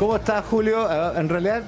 ¿Cómo estás, Julio? En realidad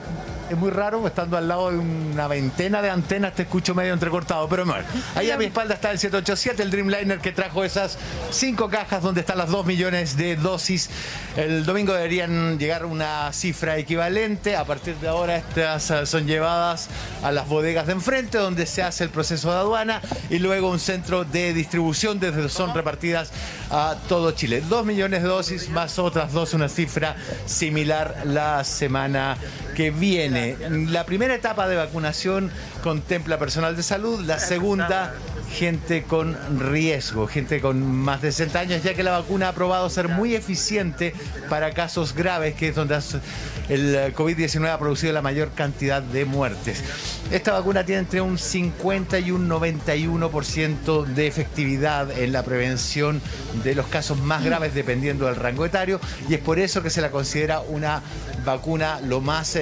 es muy raro, estando al lado de una veintena de antenas te escucho medio entrecortado, pero bueno, ahí a mi espalda está el 787, el Dreamliner que trajo esas 5 cajas donde están las 2 millones de dosis. El domingo deberían llegar una cifra equivalente. A partir de ahora estas son llevadas a las bodegas de enfrente donde se hace el proceso de aduana y luego un centro de distribución desde donde son repartidas a todo Chile. 2 millones de dosis más otras 2, una cifra similar la semana que viene. La primera etapa de vacunación contempla personal de salud, la segunda gente con riesgo, gente con más de 60 años, ya que la vacuna ha probado ser muy eficiente para casos graves, que es donde el COVID-19 ha producido la mayor cantidad de muertes. Esta vacuna tiene entre un 50 y un 91% de efectividad en la prevención de los casos más graves dependiendo del rango etario, y es por eso que se la considera una vacuna lo más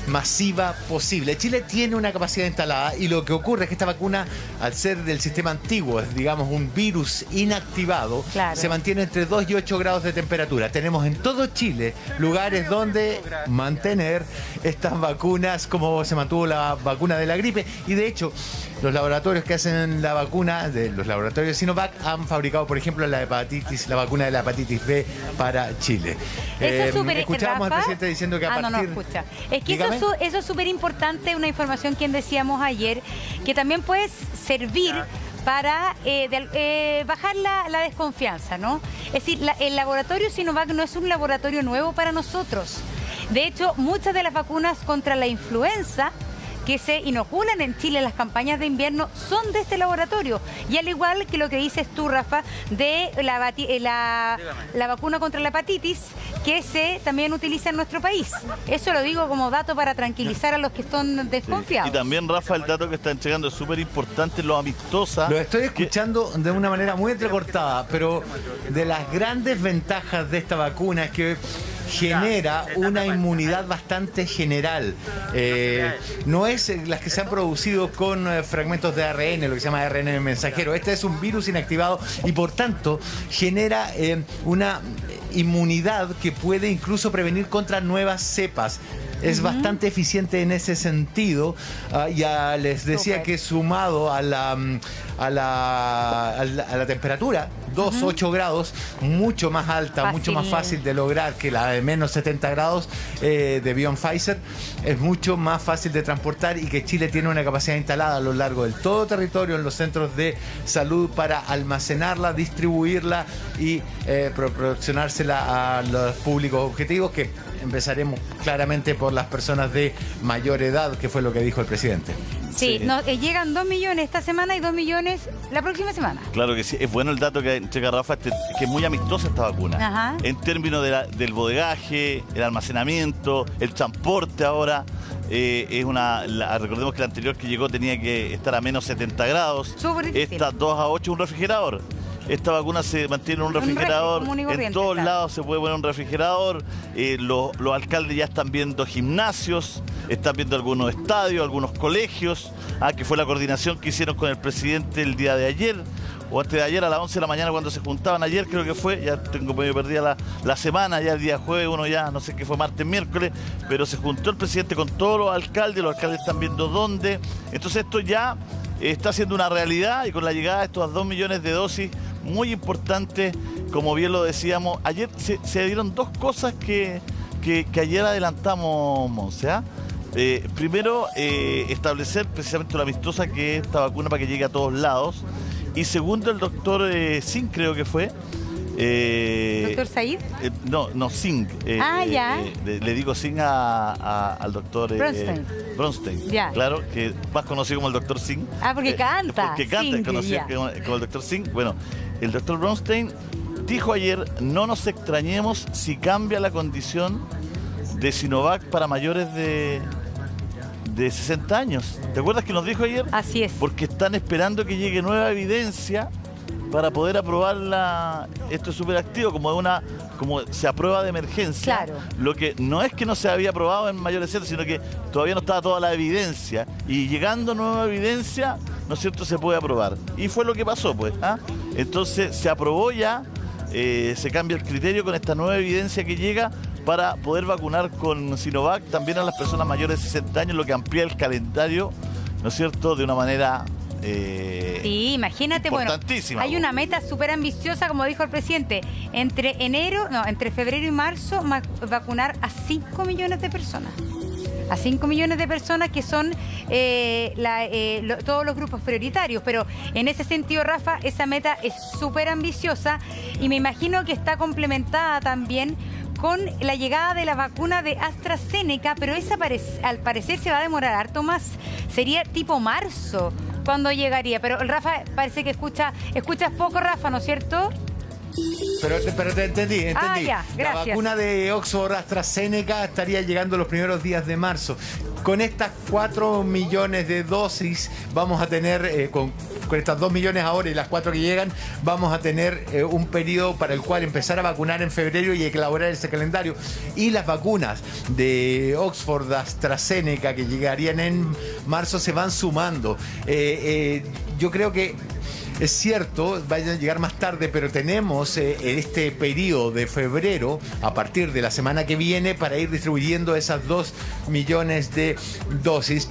masiva posible. Chile tiene una capacidad instalada y lo que ocurre es que esta vacuna, al ser del sistema antiguo, es, digamos, un virus inactivado, claro, se mantiene entre 2 y 8 grados de temperatura. Tenemos en todo Chile lugares donde mantener estas vacunas como se mantuvo la vacuna de la gripe, y de hecho los laboratorios que hacen la vacuna, de los laboratorios Sinovac, han fabricado, por ejemplo, la vacuna de la hepatitis B para Chile. Escuchábamos al presidente diciendo que a partir... escucha. Es que eso es súper importante, una información que decíamos ayer, que también puede servir para bajar la desconfianza, ¿no? Es decir, el laboratorio Sinovac no es un laboratorio nuevo para nosotros. De hecho, muchas de las vacunas contra la influenza que se inoculan en Chile en las campañas de invierno son de este laboratorio. Y al igual que lo que dices tú, Rafa, de la vacuna contra la hepatitis, que se también utiliza en nuestro país. Eso lo digo como dato para tranquilizar a los que están desconfiados. Sí. Y también, Rafa, el dato que está entregando es súper importante, lo amistosa. Lo estoy escuchando de una manera muy entrecortada, pero de las grandes ventajas de esta vacuna es que genera una inmunidad bastante general. No es las que se han producido con fragmentos de ARN, lo que se llama ARN mensajero. Este es un virus inactivado y por tanto genera una inmunidad que puede incluso prevenir contra nuevas cepas. Es bastante eficiente en ese sentido. Ya les decía que sumado a la temperatura, 8 grados, mucho más alta, mucho más fácil de lograr que la de menos 70 grados de BioNTech, es mucho más fácil de transportar, y que Chile tiene una capacidad instalada a lo largo del todo territorio en los centros de salud para almacenarla, distribuirla y proporcionársela a los públicos objetivos, que empezaremos claramente por las personas de mayor edad, que fue lo que dijo el presidente. Sí, llegan 2 millones esta semana y 2 millones la próxima semana. Claro que sí, es bueno el dato que entrega Rafa, que es muy amistosa esta vacuna. Ajá. En términos del bodegaje, el almacenamiento, el transporte ahora. Recordemos que la anterior que llegó tenía que estar a menos 70 grados. Esta 2 a 8 un refrigerador. Esta vacuna se mantiene en un refrigerador, en todos lados se puede poner un refrigerador. Los alcaldes ya están viendo gimnasios, están viendo algunos estadios, algunos colegios, que fue la coordinación que hicieron con el presidente el día de ayer, o antes de ayer a las 11 de la mañana cuando se juntaban. Ayer creo que fue, ya tengo medio perdida la semana, ya el día jueves, uno ya no sé qué fue, martes, miércoles, pero se juntó el presidente con todos los alcaldes están viendo dónde. Entonces esto ya está siendo una realidad, y con la llegada de estos 2 millones de dosis, muy importante, como bien lo decíamos, ayer se dieron 2 cosas que ayer adelantamos, Monse. Primero, establecer precisamente la amistosa que es esta vacuna para que llegue a todos lados. Y segundo, el doctor Singh, creo que fue. ¿Doctor Said? No, Singh. Ya. Le digo Singh al doctor Bronstein. Claro, que más conocido como el doctor Singh. Porque canta. Porque canta, es conocido como el doctor Singh. Bueno, el doctor Bronstein dijo ayer: no nos extrañemos si cambia la condición de Sinovac para mayores de 60 años. ¿Te acuerdas que nos dijo ayer? Así es. Porque están esperando que llegue nueva evidencia para poder aprobarla. Esto es súper activo, como se aprueba de emergencia. Claro. Lo que no es que no se había aprobado en mayores de 60, sino que todavía no estaba toda la evidencia. Y llegando nueva evidencia, ¿no es cierto?, se puede aprobar. Y fue lo que pasó, pues. Entonces se aprobó ya, se cambia el criterio con esta nueva evidencia que llega para poder vacunar con Sinovac también a las personas mayores de 60 años, lo que amplía el calendario, ¿no es cierto?, de una manera sí, imagínate, bueno, hay una meta súper ambiciosa, como dijo el presidente, entre febrero y marzo vacunar a 5 millones de personas. A 5 millones de personas que son todos los grupos prioritarios. Pero en ese sentido, Rafa, esa meta es súper ambiciosa y me imagino que está complementada también con la llegada de la vacuna de AstraZeneca, pero esa al parecer se va a demorar harto más. Sería tipo marzo cuando llegaría. Pero Rafa, parece que escuchas poco, Rafa, ¿no es cierto? Pero te entendí. Ya, gracias. La vacuna de Oxford AstraZeneca estaría llegando los primeros días de marzo. Con estas 4 millones de dosis vamos a tener, con estas 2 millones ahora y las 4 que llegan, vamos a tener un periodo para el cual empezar a vacunar en febrero y elaborar ese calendario. Y las vacunas de Oxford AstraZeneca que llegarían en marzo se van sumando. Yo creo que es cierto, vayan a llegar más tarde, pero tenemos este periodo de febrero, a partir de la semana que viene, para ir distribuyendo esas 2 millones de dosis.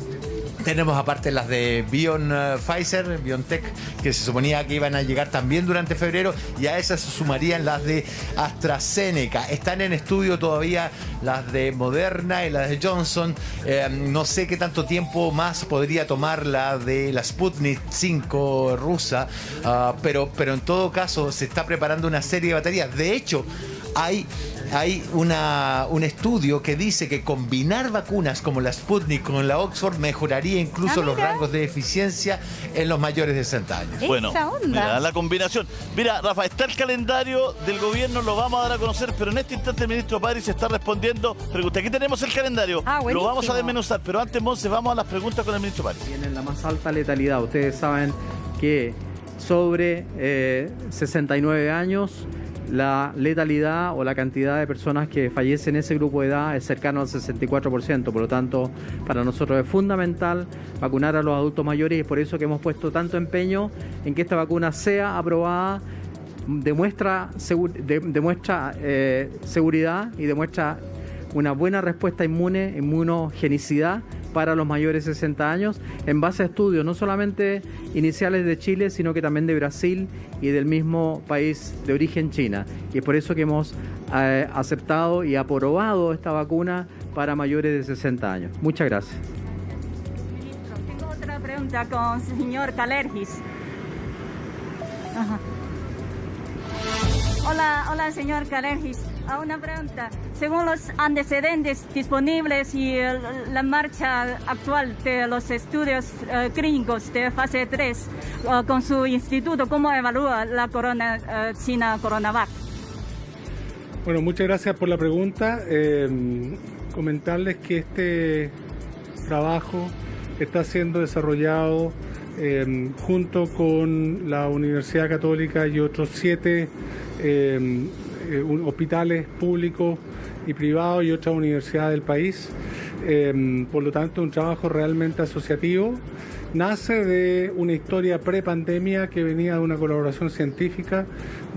Tenemos aparte las de BioNTech, que se suponía que iban a llegar también durante febrero, y a esas se sumarían las de AstraZeneca. Están en estudio todavía las de Moderna y las de Johnson. No sé qué tanto tiempo más podría tomar la de la Sputnik 5 rusa, pero en todo caso se está preparando una serie de baterías. De hecho, hay un estudio que dice que combinar vacunas como la Sputnik con la Oxford mejoraría incluso los rangos de eficiencia en los mayores de 60 años. Bueno, mira, la combinación. Mira, Rafa, está el calendario del gobierno, lo vamos a dar a conocer, pero en este instante el ministro París está respondiendo preguntas. Aquí tenemos el calendario, lo vamos a desmenuzar, pero antes, Monse, vamos a las preguntas con el ministro París. Tienen la más alta letalidad. Ustedes saben que sobre 69 años la letalidad o la cantidad de personas que fallecen en ese grupo de edad es cercano al 64%. Por lo tanto, para nosotros es fundamental vacunar a los adultos mayores y es por eso que hemos puesto tanto empeño en que esta vacuna sea aprobada, demuestra seguridad y demuestra una buena respuesta inmune, inmunogenicidad para los mayores de 60 años, en base a estudios no solamente iniciales de Chile, sino que también de Brasil y del mismo país de origen, China. Y es por eso que hemos aceptado y aprobado esta vacuna para mayores de 60 años. Muchas gracias. Ministro, tengo otra pregunta con el señor Kalergis. Hola, señor Kalergis. Una pregunta. Según los antecedentes disponibles y la marcha actual de los estudios clínicos de fase 3 con su instituto, ¿cómo evalúa la China Coronavac? Bueno, muchas gracias por la pregunta. Comentarles que este trabajo está siendo desarrollado junto con la Universidad Católica y otros 7 hospitales públicos y privados y otras universidades del país. Por lo tanto, un trabajo realmente asociativo. Nace de una historia pre-pandemia que venía de una colaboración científica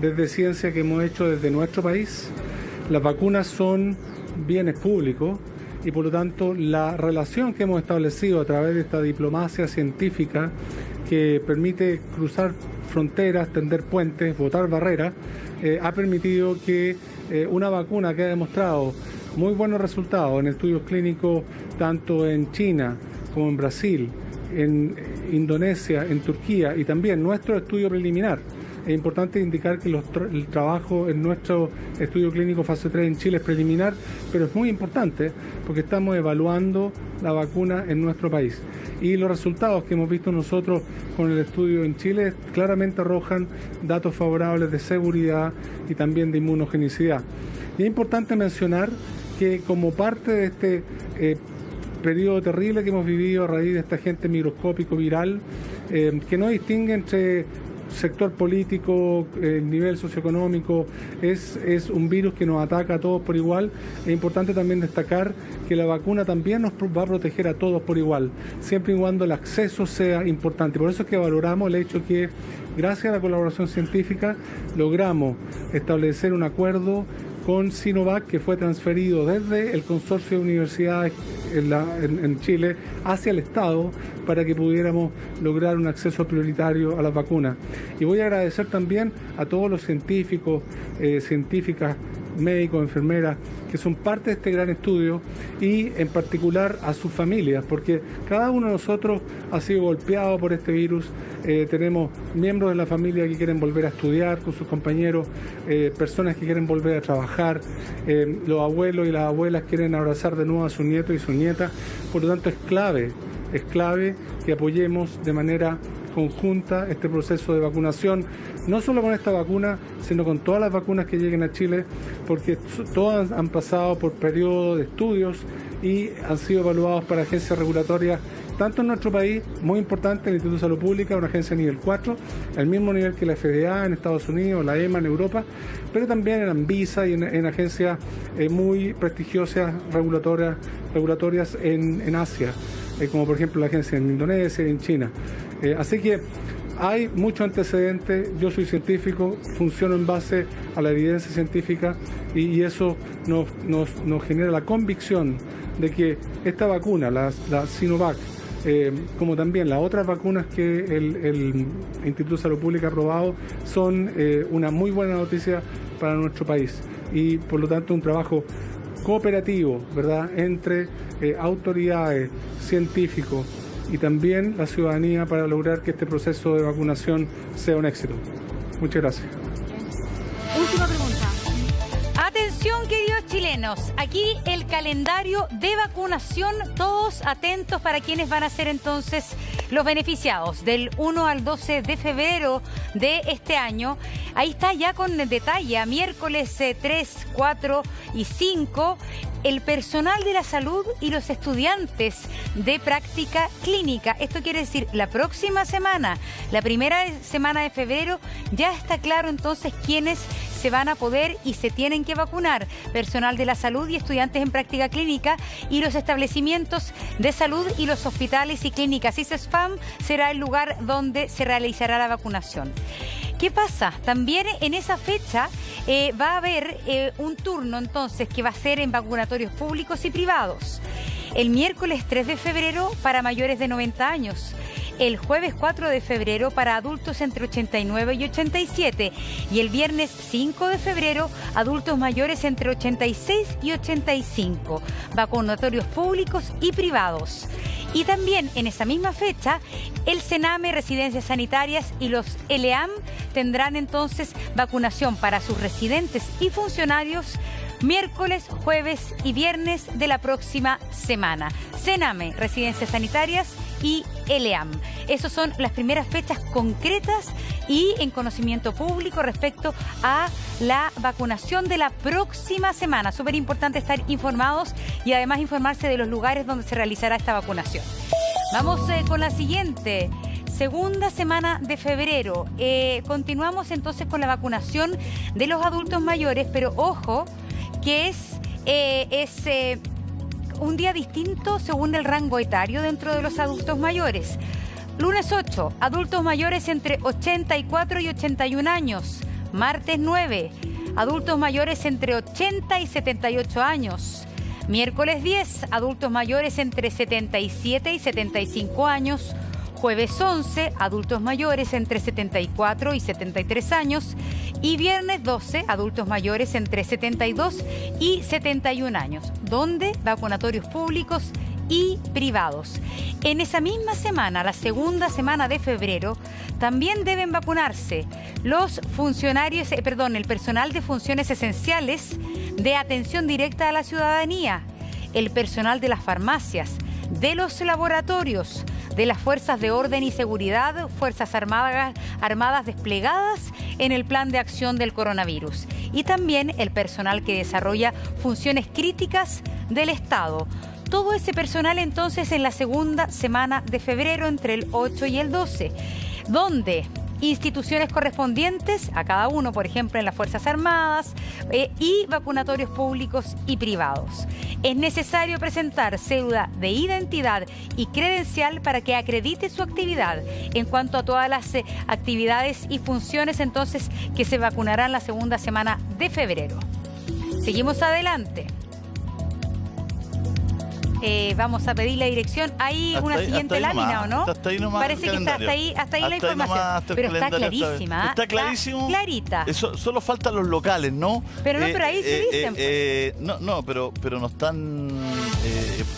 desde ciencia que hemos hecho desde nuestro país. Las vacunas son bienes públicos y por lo tanto la relación que hemos establecido a través de esta diplomacia científica que permite cruzar fronteras, tender puentes, botar barreras, ha permitido que una vacuna que ha demostrado muy buenos resultados en estudios clínicos tanto en China como en Brasil, en Indonesia, en Turquía y también nuestro estudio preliminar. Es importante indicar que el trabajo en nuestro estudio clínico fase 3 en Chile es preliminar, pero es muy importante porque estamos evaluando la vacuna en nuestro país. Y los resultados que hemos visto nosotros con el estudio en Chile claramente arrojan datos favorables de seguridad y también de inmunogenicidad. Y es importante mencionar que como parte de este periodo terrible que hemos vivido a raíz de este agente microscópico viral, que no distingue entre sector político, nivel socioeconómico, es un virus que nos ataca a todos por igual. Es importante también destacar que la vacuna también nos va a proteger a todos por igual, siempre y cuando el acceso sea importante. Por eso es que valoramos el hecho que, gracias a la colaboración científica, logramos establecer un acuerdo con Sinovac, que fue transferido desde el consorcio de universidades en Chile hacia el Estado para que pudiéramos lograr un acceso prioritario a las vacunas. Y voy a agradecer también a todos los científicos, científicas, médicos, enfermeras, que son parte de este gran estudio, y en particular a sus familias, porque cada uno de nosotros ha sido golpeado por este virus. Tenemos miembros de la familia que quieren volver a estudiar con sus compañeros, personas que quieren volver a trabajar, los abuelos y las abuelas quieren abrazar de nuevo a sus nietos y sus nietas. Por lo tanto, es clave que apoyemos de manera conjunta este proceso de vacunación, no solo con esta vacuna, sino con todas las vacunas que lleguen a Chile, porque todas han pasado por periodos de estudios y han sido evaluados para agencias regulatorias, tanto en nuestro país, muy importante, el Instituto de Salud Pública, una agencia nivel 4, al mismo nivel que la FDA en Estados Unidos, la EMA en Europa, pero también en Anvisa y en agencias muy prestigiosas regulatorias en Asia, como por ejemplo la agencia en Indonesia y en China. Así que hay mucho antecedente. Yo soy científico, funciono en base a la evidencia científica, y eso nos genera la convicción de que esta vacuna, la Sinovac, como también las otras vacunas que el Instituto de Salud Pública ha aprobado, son una muy buena noticia para nuestro país, y por lo tanto un trabajo cooperativo, ¿verdad?, entre autoridades, científicos y también la ciudadanía para lograr que este proceso de vacunación sea un éxito. Muchas gracias. Última pregunta. Atención, queridos chilenos, aquí el calendario de vacunación, todos atentos para quienes van a ser entonces los beneficiados del 1 al 12 de febrero de este año. Ahí está ya con detalle, miércoles 3, 4 y 5, el personal de la salud y los estudiantes de práctica clínica. Esto quiere decir, la próxima semana, la primera semana de febrero, ya está claro entonces quiénes se van a poder y se tienen que vacunar. Personal de la salud y estudiantes en práctica clínica, y los establecimientos de salud y los hospitales y clínicas. ICESFAM será el lugar donde se realizará la vacunación. ¿Qué pasa? También en esa fecha va a haber un turno entonces que va a ser en vacunatorios públicos y privados. El miércoles 3 de febrero para mayores de 90 años. El jueves 4 de febrero para adultos entre 89 y 87. Y el viernes 5 de febrero, adultos mayores entre 86 y 85. Vacunatorios públicos y privados. Y también en esa misma fecha, el Sename, residencias sanitarias y los ELEAM tendrán entonces vacunación para sus residentes y funcionarios miércoles, jueves y viernes de la próxima semana. Sename, residencias sanitarias y ELEAM. Esas son las primeras fechas concretas y en conocimiento público respecto a la vacunación de la próxima semana. Súper importante estar informados y además informarse de los lugares donde se realizará esta vacunación. Vamos con la siguiente. Segunda semana de febrero. Continuamos entonces con la vacunación de los adultos mayores, pero ojo que es un día distinto según el rango etario dentro de los adultos mayores. Lunes 8, adultos mayores entre 84 y 81 años. Martes 9, adultos mayores entre 80 y 78 años. Miércoles 10, adultos mayores entre 77 y 75 años. Jueves 11, adultos mayores entre 74 y 73 años. Y viernes 12, adultos mayores entre 72 y 71 años. ¿Dónde? Vacunatorios públicos y privados. En esa misma semana, la segunda semana de febrero, también deben vacunarse los funcionarios, el personal de funciones esenciales de atención directa a la ciudadanía, el personal de las farmacias, de los laboratorios, de las fuerzas de orden y seguridad, fuerzas armadas desplegadas en el plan de acción del coronavirus, y también el personal que desarrolla funciones críticas del Estado. Todo ese personal entonces en la segunda semana de febrero entre el 8 y el 12, donde instituciones correspondientes a cada uno, por ejemplo en las Fuerzas Armadas, y vacunatorios públicos y privados. Es necesario presentar cédula de identidad y credencial para que acredite su actividad en cuanto a todas las actividades y funciones entonces que se vacunarán la segunda semana de febrero. Seguimos adelante. Vamos a pedir la dirección. Hay una siguiente lámina, ¿o no? Hasta ahí nomás. Parece que está hasta ahí la información. Pero está clarísima. Está clarísimo. Está clarita. Solo faltan los locales, ¿no? Pero no, pero ahí sí dicen. Pero no están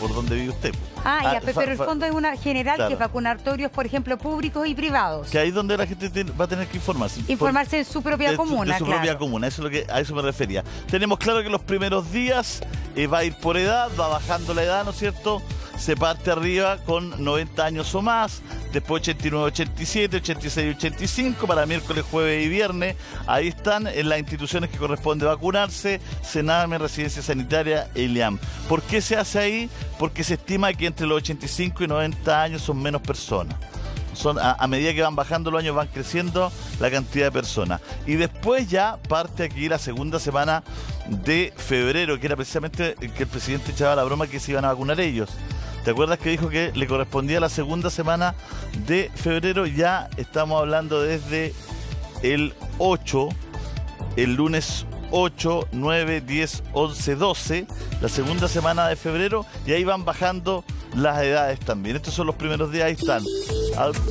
por donde vive usted. Pero el fondo es una general, claro, que es vacunatorios, por ejemplo, públicos y privados. Que ahí es donde la gente va a tener que informarse. Informarse en su propia comuna, de su propia comuna, a eso me refería. Tenemos claro que los primeros días va a ir por edad, va bajando la edad, ¿no es cierto? Se parte arriba con 90 años o más, después 89, 87, 86, 85, para miércoles, jueves y viernes. Ahí están en las instituciones que corresponde vacunarse: Sename, Residencia Sanitaria, ELIAM. ¿Por qué se hace ahí? Porque se estima que entre los 85 y 90 años son menos personas. A medida que van bajando los años, van creciendo la cantidad de personas. Y después ya parte aquí la segunda semana de febrero, que era precisamente que el presidente echaba la broma que se iban a vacunar ellos. ¿Te acuerdas que dijo que le correspondía la segunda semana de febrero? Ya estamos hablando desde el 8, el lunes 8, 9, 10, 11, 12, la segunda semana de febrero, y ahí van bajando las edades también. Estos son los primeros días, ahí están: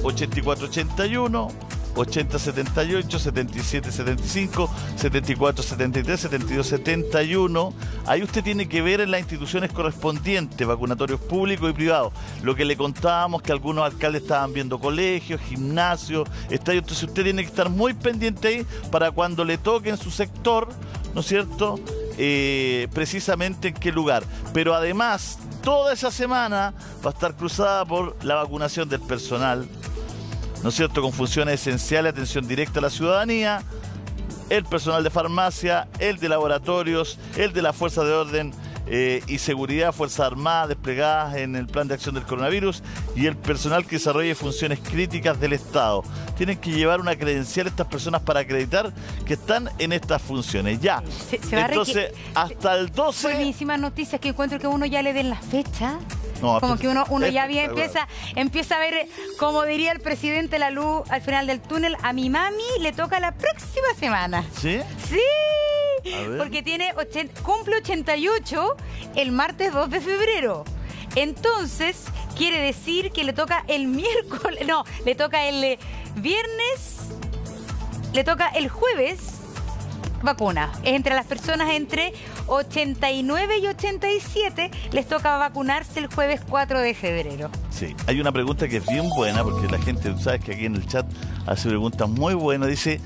84, 81, 80, 78, 77, 75, 74, 73, 72, 71. Ahí usted tiene que ver en las instituciones correspondientes, vacunatorios públicos y privados. Lo que le contábamos, que algunos alcaldes estaban viendo colegios, gimnasios, estadios. Entonces usted tiene que estar muy pendiente ahí para cuando le toque en su sector, ¿no es cierto?, precisamente en qué lugar. Pero además, toda esa semana va a estar cruzada por la vacunación del personal, ¿no es cierto?, con funciones esenciales, atención directa a la ciudadanía, el personal de farmacia, el de laboratorios, el de las fuerzas de orden y seguridad, Fuerzas Armadas desplegadas en el plan de acción del coronavirus, y el personal que desarrolle funciones críticas del Estado. Tienen que llevar una credencial estas personas para acreditar que están en estas funciones. Ya. Entonces, hasta el 12... Buenísimas noticias, que encuentro que uno ya le den la fecha. No, como que uno ya bien empieza a ver, como diría el presidente, la luz al final del túnel. A mi mami le toca la próxima semana. ¿Sí? Sí. Porque cumple 88 el martes 2 de febrero. Entonces, quiere decir que le toca el miércoles, no, le toca el viernes, le toca el jueves vacuna. Es entre las personas entre 89 y 87, les toca vacunarse el jueves 4 de febrero. Sí, hay una pregunta que es bien buena, porque la gente, tú sabes que aquí en el chat hace preguntas muy buenas. Dice: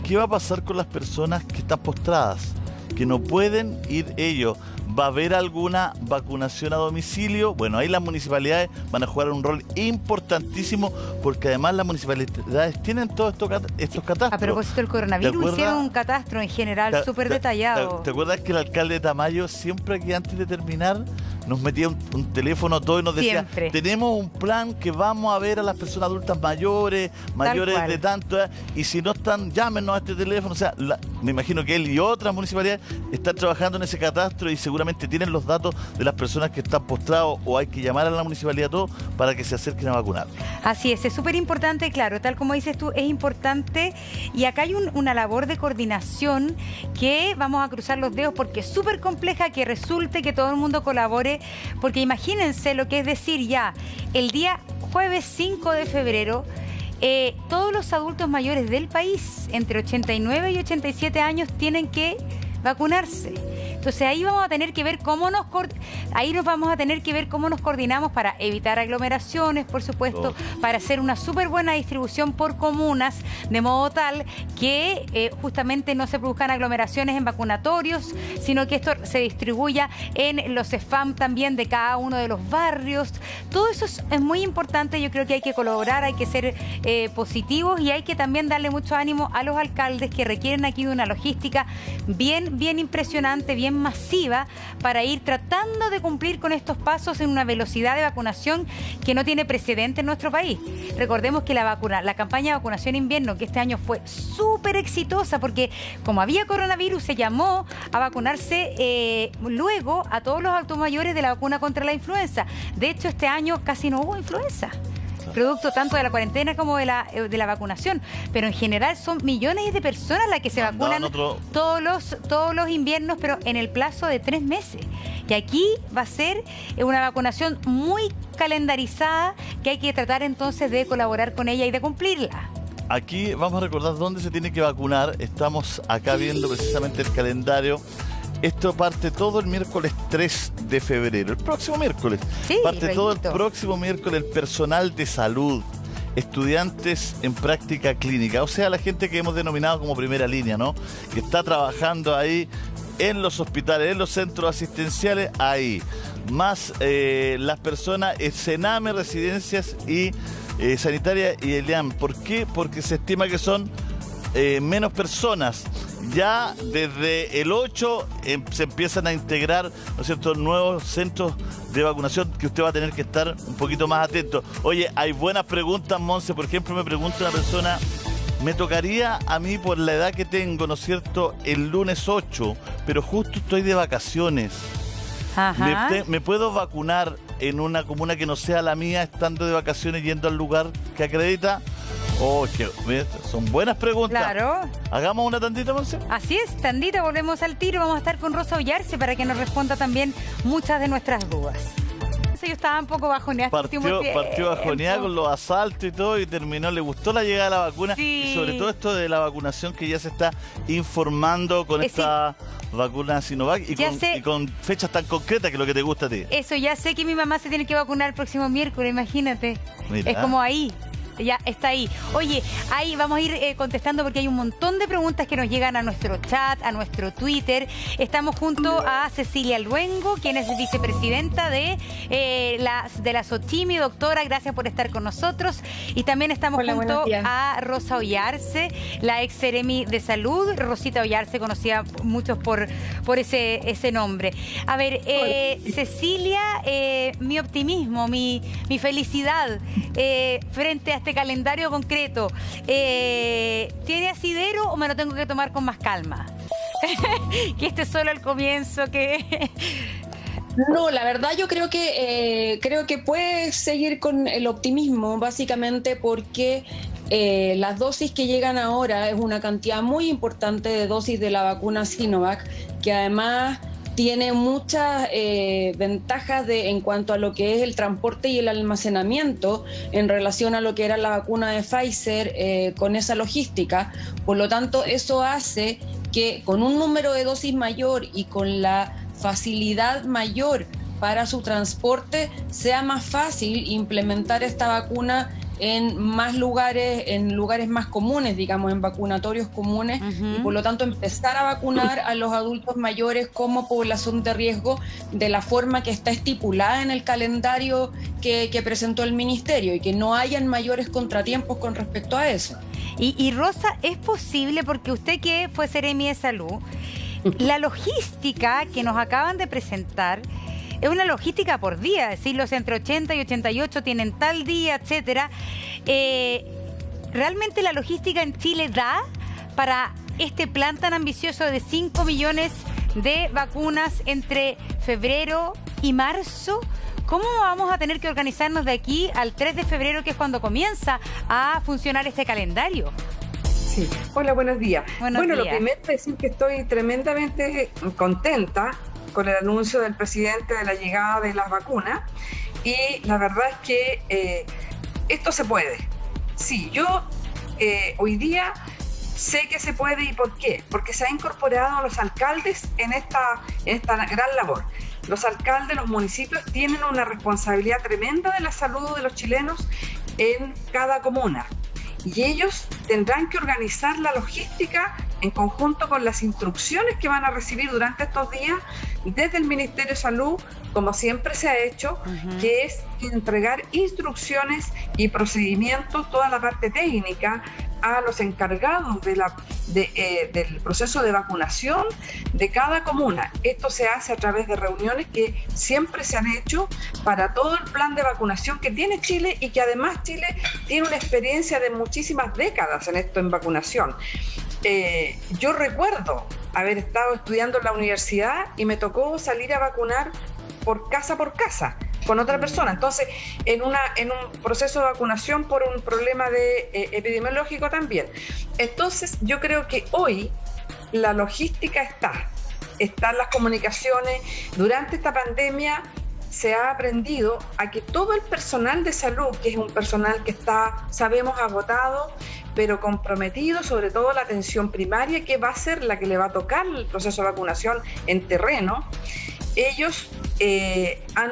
¿qué va a pasar con las personas que están postradas, que no pueden ir ellos? ¿Va a haber alguna vacunación a domicilio? Bueno, ahí las municipalidades van a jugar un rol importantísimo, porque además las municipalidades tienen todos estos catastros. A propósito del coronavirus, hicieron un catastro en general súper detallado. ¿Te acuerdas que el alcalde de Tamayo siempre, que antes de terminar, nos metía un teléfono todo y nos decía: siempre tenemos un plan que vamos a ver a las personas adultas mayores de tanto, y si no están, llámenos a este teléfono? O sea, me imagino que él y otras municipalidades están trabajando en ese catastro, y seguramente tienen los datos de las personas que están postrados, o hay que llamar a la municipalidad todo para que se acerquen a vacunar. Así es súper importante, claro, tal como dices tú, es importante, y acá hay una labor de coordinación que vamos a cruzar los dedos, porque es súper compleja, que resulte que todo el mundo colabore, porque imagínense lo que es decir, ya el día jueves 5 de febrero, todos los adultos mayores del país entre 89 y 87 años tienen que vacunarse. Entonces ahí vamos a tener que ver cómo nos coordinamos para evitar aglomeraciones, por supuesto, para hacer una súper buena distribución por comunas, de modo tal que justamente no se produzcan aglomeraciones en vacunatorios, sino que esto se distribuya en los SFAM también de cada uno de los barrios. Todo eso es muy importante. Yo creo que hay que colaborar, hay que ser positivos, y hay que también darle mucho ánimo a los alcaldes, que requieren aquí de una logística bien impresionante, bien masiva, para ir tratando de cumplir con estos pasos en una velocidad de vacunación que no tiene precedente en nuestro país. Recordemos que la campaña de vacunación invierno, que este año fue súper exitosa, porque como había coronavirus, se llamó a vacunarse luego a todos los adultos mayores de la vacuna contra la influenza. De hecho, este año casi no hubo influenza. producto tanto de la cuarentena como de la vacunación. Pero en general son millones de personas las que se vacunan todos los inviernos, pero en el plazo de 3 meses. Y aquí va a ser una vacunación muy calendarizada que hay que tratar entonces de colaborar con ella y de cumplirla. Aquí vamos a recordar dónde se tiene que vacunar. Estamos acá viendo precisamente el calendario. Esto parte todo el miércoles 3 de febrero, el próximo miércoles. Sí, parte todo el próximo miércoles el personal de salud, estudiantes en práctica clínica, o sea, la gente que hemos denominado como primera línea, ¿no? Que está trabajando ahí en los hospitales, en los centros asistenciales, ahí. Más las personas, Sename, residencias y sanitarias y el IAM. ¿Por qué? Porque se estima que son menos personas. Ya desde el 8 se empiezan a integrar, ¿no es cierto?, nuevos centros de vacunación que usted va a tener que estar un poquito más atento. Oye, hay buenas preguntas, Monse. Por ejemplo, me pregunta una persona, me tocaría a mí por la edad que tengo, ¿no es cierto?, el lunes 8, pero justo estoy de vacaciones. Ajá. ¿Me puedo vacunar en una comuna que no sea la mía, estando de vacaciones, yendo al lugar que acredita? Son buenas preguntas. Claro. ¿Hagamos una tandita, Monse? Así es, tandita, volvemos al tiro. Vamos a estar con Rosa Ollarse para que nos responda también muchas de nuestras dudas. Yo estaba un poco bajoneada. Partió bajoneada con los asaltos y todo y terminó. Le gustó la llegada de la vacuna. Sí. Y sobre todo esto de la vacunación que ya se está informando con esta vacuna Sinovac y con fechas tan concretas, que es lo que te gusta a ti. Eso, ya sé que mi mamá se tiene que vacunar el próximo miércoles, imagínate. Mira. Es como ahí. Ya está ahí. Oye, ahí vamos a ir contestando porque hay un montón de preguntas que nos llegan a nuestro chat, a nuestro Twitter. Estamos junto a Cecilia Luengo, quien es vicepresidenta de la SOTIMI. Doctora, gracias por estar con nosotros. Y también estamos junto a Rosa Ollarse, la ex Seremi de Salud. Rosita Ollarse, conocida muchos por ese nombre. A ver, Cecilia, mi optimismo, mi felicidad frente a este calendario concreto, ¿tiene asidero o me lo tengo que tomar con más calma? Que este es solo el comienzo, que... No, la verdad yo creo que puedes seguir con el optimismo, básicamente porque las dosis que llegan ahora es una cantidad muy importante de dosis de la vacuna Sinovac, que además tiene muchas ventajas en cuanto a lo que es el transporte y el almacenamiento en relación a lo que era la vacuna de Pfizer con esa logística. Por lo tanto, eso hace que con un número de dosis mayor y con la facilidad mayor para su transporte sea más fácil implementar esta vacuna en más lugares, en lugares más comunes, digamos, en vacunatorios comunes, y por lo tanto empezar a vacunar a los adultos mayores como población de riesgo de la forma que está estipulada en el calendario que presentó el Ministerio, y que no hayan mayores contratiempos con respecto a eso. Y Rosa, ¿es posible, porque usted que fue Seremi de Salud, la logística que nos acaban de presentar es una logística por día, es decir, los entre 80 y 88 tienen tal día, etcétera? ¿Realmente la logística en Chile da para este plan tan ambicioso de 5 millones de vacunas entre febrero y marzo? ¿Cómo vamos a tener que organizarnos de aquí al 3 de febrero, que es cuando comienza a funcionar este calendario? Sí. Hola, buenos días. Buenos días. Lo primero es decir que estoy tremendamente contenta con el anuncio del presidente de la llegada de las vacunas, y la verdad es que esto se puede. Sí, yo hoy día sé que se puede. ¿Y por qué? Porque se ha incorporado a los alcaldes en esta gran labor. Los alcaldes, los municipios tienen una responsabilidad tremenda de la salud de los chilenos en cada comuna, y ellos tendrán que organizar la logística en conjunto con las instrucciones que van a recibir durante estos días desde el Ministerio de Salud, como siempre se ha hecho, que es entregar instrucciones y procedimientos, toda la parte técnica, a los encargados del proceso de vacunación de cada comuna. Esto se hace a través de reuniones que siempre se han hecho para todo el plan de vacunación que tiene Chile, y que además Chile tiene una experiencia de muchísimas décadas en esto, en vacunación. Yo recuerdo haber estado estudiando en la universidad y me tocó salir a vacunar por casa, con otra persona. Entonces, en un proceso de vacunación por un problema epidemiológico también. Entonces, yo creo que hoy la logística están las comunicaciones. Durante esta pandemia se ha aprendido a que todo el personal de salud, que es un personal que está, sabemos, agotado, pero comprometido, sobre todo la atención primaria, que va a ser la que le va a tocar el proceso de vacunación en terreno, ellos han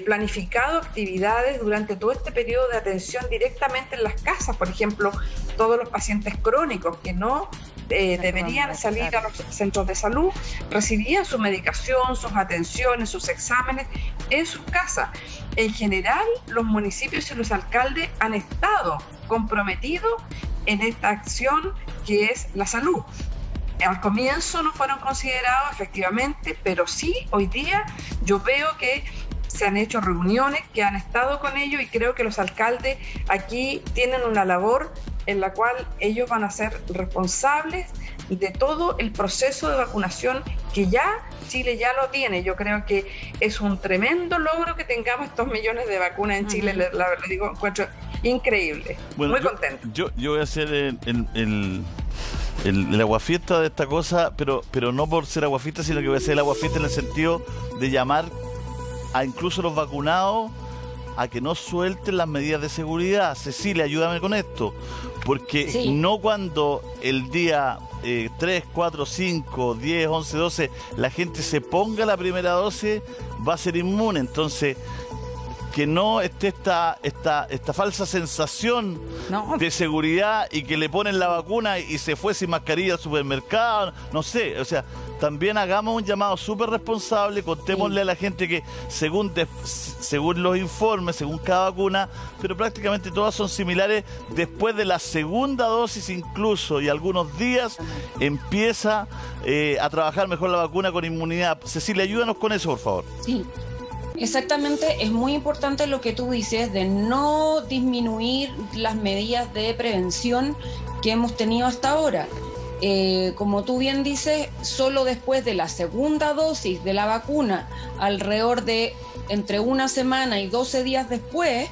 planificado actividades durante todo este periodo de atención directamente en las casas. Por ejemplo, todos los pacientes crónicos que no deberían salir a los centros de salud, recibían su medicación, sus atenciones, sus exámenes en sus casas. En general, los municipios y los alcaldes han estado comprometidos en esta acción que es la salud. Al comienzo no fueron considerados efectivamente, pero sí, hoy día yo veo que se han hecho reuniones, que han estado con ellos, y creo que los alcaldes aquí tienen una labor en la cual ellos van a ser responsables de todo el proceso de vacunación que ya Chile ya lo tiene. Yo creo que es un tremendo logro que tengamos estos millones de vacunas en Chile. Le digo, encuentro increíble. Bueno, muy contento. Yo voy a hacer el aguafiesta de esta cosa, pero no por ser aguafiesta, sino que voy a hacer el aguafiesta en el sentido de llamar a incluso los vacunados a que no suelten las medidas de seguridad. Cecilia, ayúdame con esto, porque no cuando el día 3, 4, 5, 10, 11, 12 la gente se ponga la primera dosis va a ser inmune. Entonces, que no esté esta falsa sensación de seguridad y que le ponen la vacuna y se fue sin mascarilla al supermercado, no sé, o sea, también hagamos un llamado súper responsable, contémosle a la gente que según los informes, según cada vacuna, pero prácticamente todas son similares, después de la segunda dosis incluso y algunos días empieza a trabajar mejor la vacuna con inmunidad. Cecilia, ayúdanos con eso, por favor. Sí. Exactamente, es muy importante lo que tú dices de no disminuir las medidas de prevención que hemos tenido hasta ahora. Como tú bien dices, solo después de la segunda dosis de la vacuna, alrededor de entre una semana y 12 días después,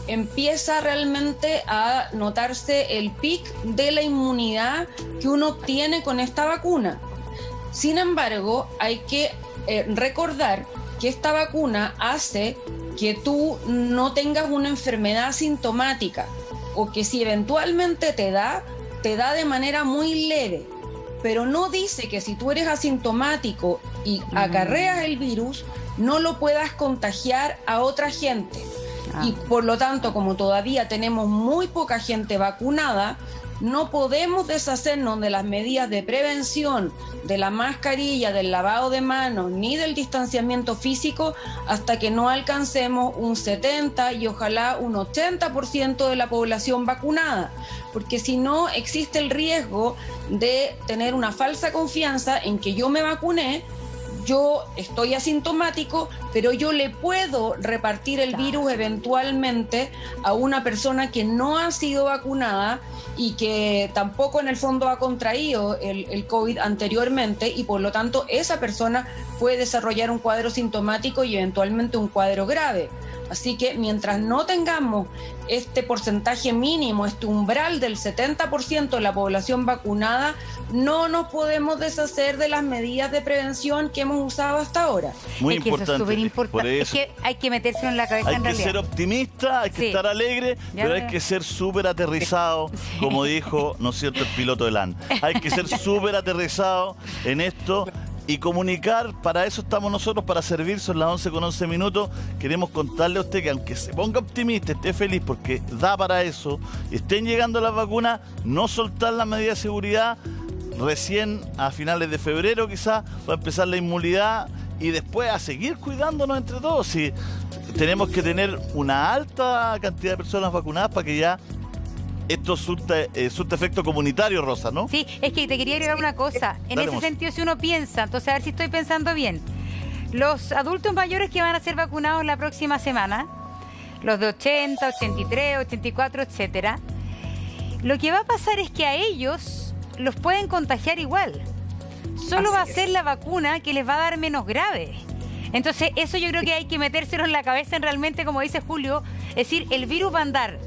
empieza realmente a notarse el pic de la inmunidad que uno obtiene con esta vacuna. Sin embargo, hay que recordar que esta vacuna hace que tú no tengas una enfermedad sintomática, o que si eventualmente te da de manera muy leve, pero no dice que si tú eres asintomático y acarreas el virus, no lo puedas contagiar a otra gente. Y por lo tanto, como todavía tenemos muy poca gente vacunada, no podemos deshacernos de las medidas de prevención, de la mascarilla, del lavado de manos, ni del distanciamiento físico, hasta que no alcancemos un 70% y ojalá un 80% de la población vacunada. Porque si no, existe el riesgo de tener una falsa confianza en que yo me vacuné, yo estoy asintomático, pero yo le puedo repartir el virus eventualmente a una persona que no ha sido vacunada y que tampoco en el fondo ha contraído el COVID anteriormente, y por lo tanto esa persona puede desarrollar un cuadro sintomático y eventualmente un cuadro grave. Así que mientras no tengamos este porcentaje mínimo, este umbral del 70% de la población vacunada, no nos podemos deshacer de las medidas de prevención que hemos usado hasta ahora. Muy es que importante. Eso es súper importante. Es que hay que meterse en la cabeza en realidad. Hay que ser optimista, hay que estar alegre, pero hay que ser súper aterrizado, como dijo, ¿no es cierto?, el piloto de LAN. Hay que ser súper aterrizado en esto y comunicar. Para eso estamos nosotros, para servir. Son las 11:11. Queremos contarle a usted que aunque se ponga optimista, esté feliz porque da para eso, estén llegando las vacunas, no soltar las medidas de seguridad. Recién a finales de febrero quizás va a empezar la inmunidad y después a seguir cuidándonos entre todos. Sí, tenemos que tener una alta cantidad de personas vacunadas para que ya esto surte efecto comunitario, Rosa, ¿no? Sí, es que te quería agregar una cosa. En ese sentido, si uno piensa, entonces a ver si estoy pensando bien. Los adultos mayores que van a ser vacunados la próxima semana, los de 80, 83, 84, etcétera, lo que va a pasar es que a ellos los pueden contagiar igual. Solo va a ser la vacuna que les va a dar menos grave. Entonces, eso yo creo que hay que metérselo en la cabeza, realmente, como dice Julio, es decir, el virus va a andar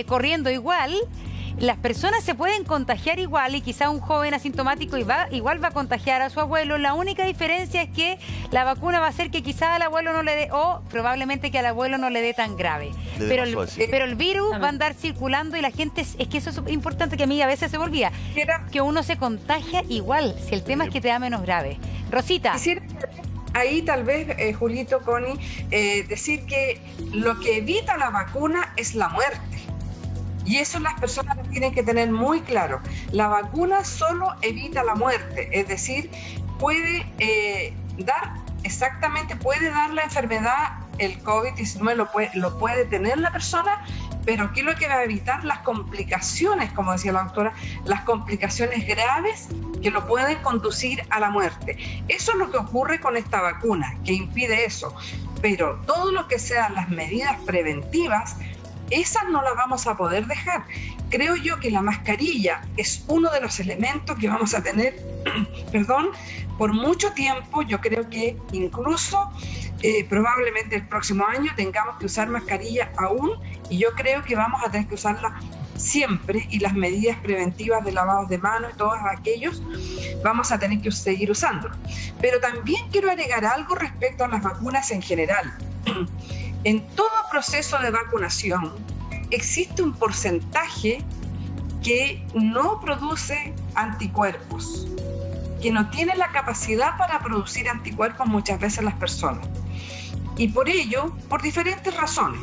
corriendo igual. Las personas se pueden contagiar igual y quizá un joven asintomático igual va a contagiar a su abuelo. La única diferencia es que la vacuna va a hacer que quizá al abuelo no le dé, o probablemente que al abuelo no le dé tan grave. Pero el virus va a andar circulando y la gente, es que eso es importante, que a mí a veces se me olvida, que uno se contagia igual, si el tema es que te da menos grave. Rosita. Ahí tal vez, Julito, Connie, decir que lo que evita la vacuna es la muerte. Y eso las personas lo tienen que tener muy claro. La vacuna solo evita la muerte, es decir, puede dar la enfermedad, el COVID-19 lo puede tener la persona, pero ¿qué es lo que va a evitar? Las complicaciones, como decía la doctora, las complicaciones graves que lo pueden conducir a la muerte. Eso es lo que ocurre con esta vacuna, que impide eso. Pero todo lo que sean las medidas preventivas, esas no las vamos a poder dejar. Creo yo que la mascarilla es uno de los elementos que vamos a tener, por mucho tiempo. Yo creo que incluso probablemente el próximo año tengamos que usar mascarilla aún, y yo creo que vamos a tener que usarla siempre, y las medidas preventivas de lavados de manos y todos aquellos vamos a tener que seguir usando. Pero también quiero agregar algo respecto a las vacunas en general. En todo proceso de vacunación existe un porcentaje que no produce anticuerpos, que no tiene la capacidad para producir anticuerpos muchas veces las personas. Y por ello, por diferentes razones,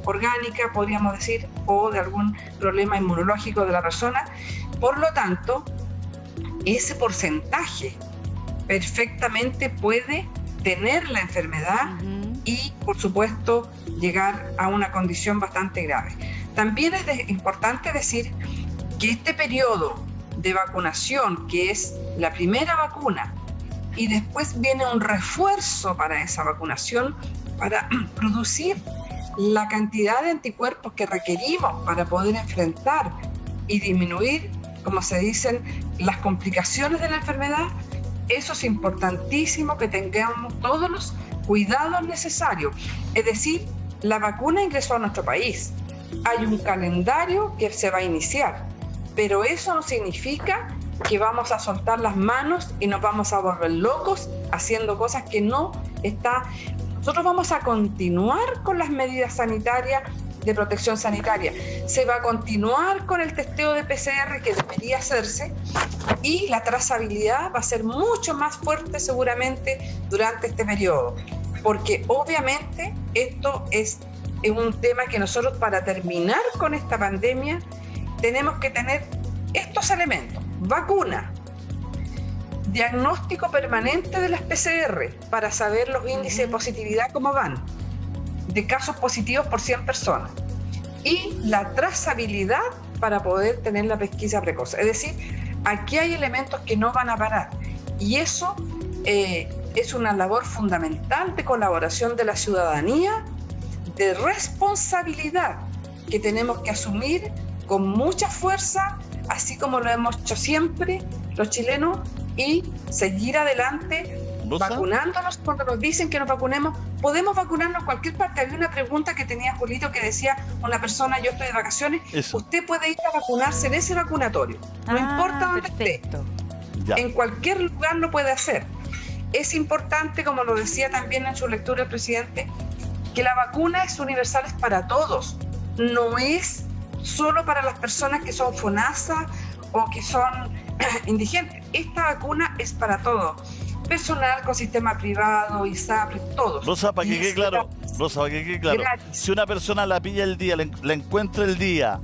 orgánicas podríamos decir, o de algún problema inmunológico de la persona. Por lo tanto, ese porcentaje perfectamente puede tener la enfermedad y, por supuesto, llegar a una condición bastante grave. También es importante decir que este periodo de vacunación, que es la primera vacuna, y después viene un refuerzo para esa vacunación, para producir la cantidad de anticuerpos que requerimos para poder enfrentar y disminuir, como se dicen, las complicaciones de la enfermedad. Eso es importantísimo, que tengamos todos los cuidados necesarios. Es decir, la vacuna ingresó a nuestro país. Hay un calendario que se va a iniciar, pero eso no significa que vamos a soltar las manos y nos vamos a volver locos haciendo cosas que no está. Nosotros vamos a continuar con las medidas sanitarias, de protección sanitaria. Se va a continuar con el testeo de PCR que debería hacerse, y la trazabilidad va a ser mucho más fuerte seguramente durante este periodo, porque obviamente esto es un tema que nosotros, para terminar con esta pandemia, tenemos que tener estos elementos: vacuna, diagnóstico permanente de las PCR para saber los índices de positividad cómo van, de casos positivos por 100 personas, y la trazabilidad para poder tener la pesquisa precoz. Es decir, aquí hay elementos que no van a parar, y eso es una labor fundamental de colaboración de la ciudadanía, de responsabilidad que tenemos que asumir con mucha fuerza, así como lo hemos hecho siempre los chilenos, y seguir adelante vacunándonos. Cuando nos dicen que nos vacunemos, podemos vacunarnos en cualquier parte. Había una pregunta que tenía Julito, que decía una persona: yo estoy de vacaciones. Eso. Usted puede ir a vacunarse en ese vacunatorio, no importa dónde esté, en cualquier lugar lo puede hacer. Es importante, como lo decía también en su lectura el presidente, que la vacuna es universal, es para todos, no es solo para las personas que son FONASA o que son indigentes. Esta vacuna es para todos, personal con sistema privado, ISAPRE, todos. Rosa, para que quede claro, si una persona la pilla el día, la encuentra el día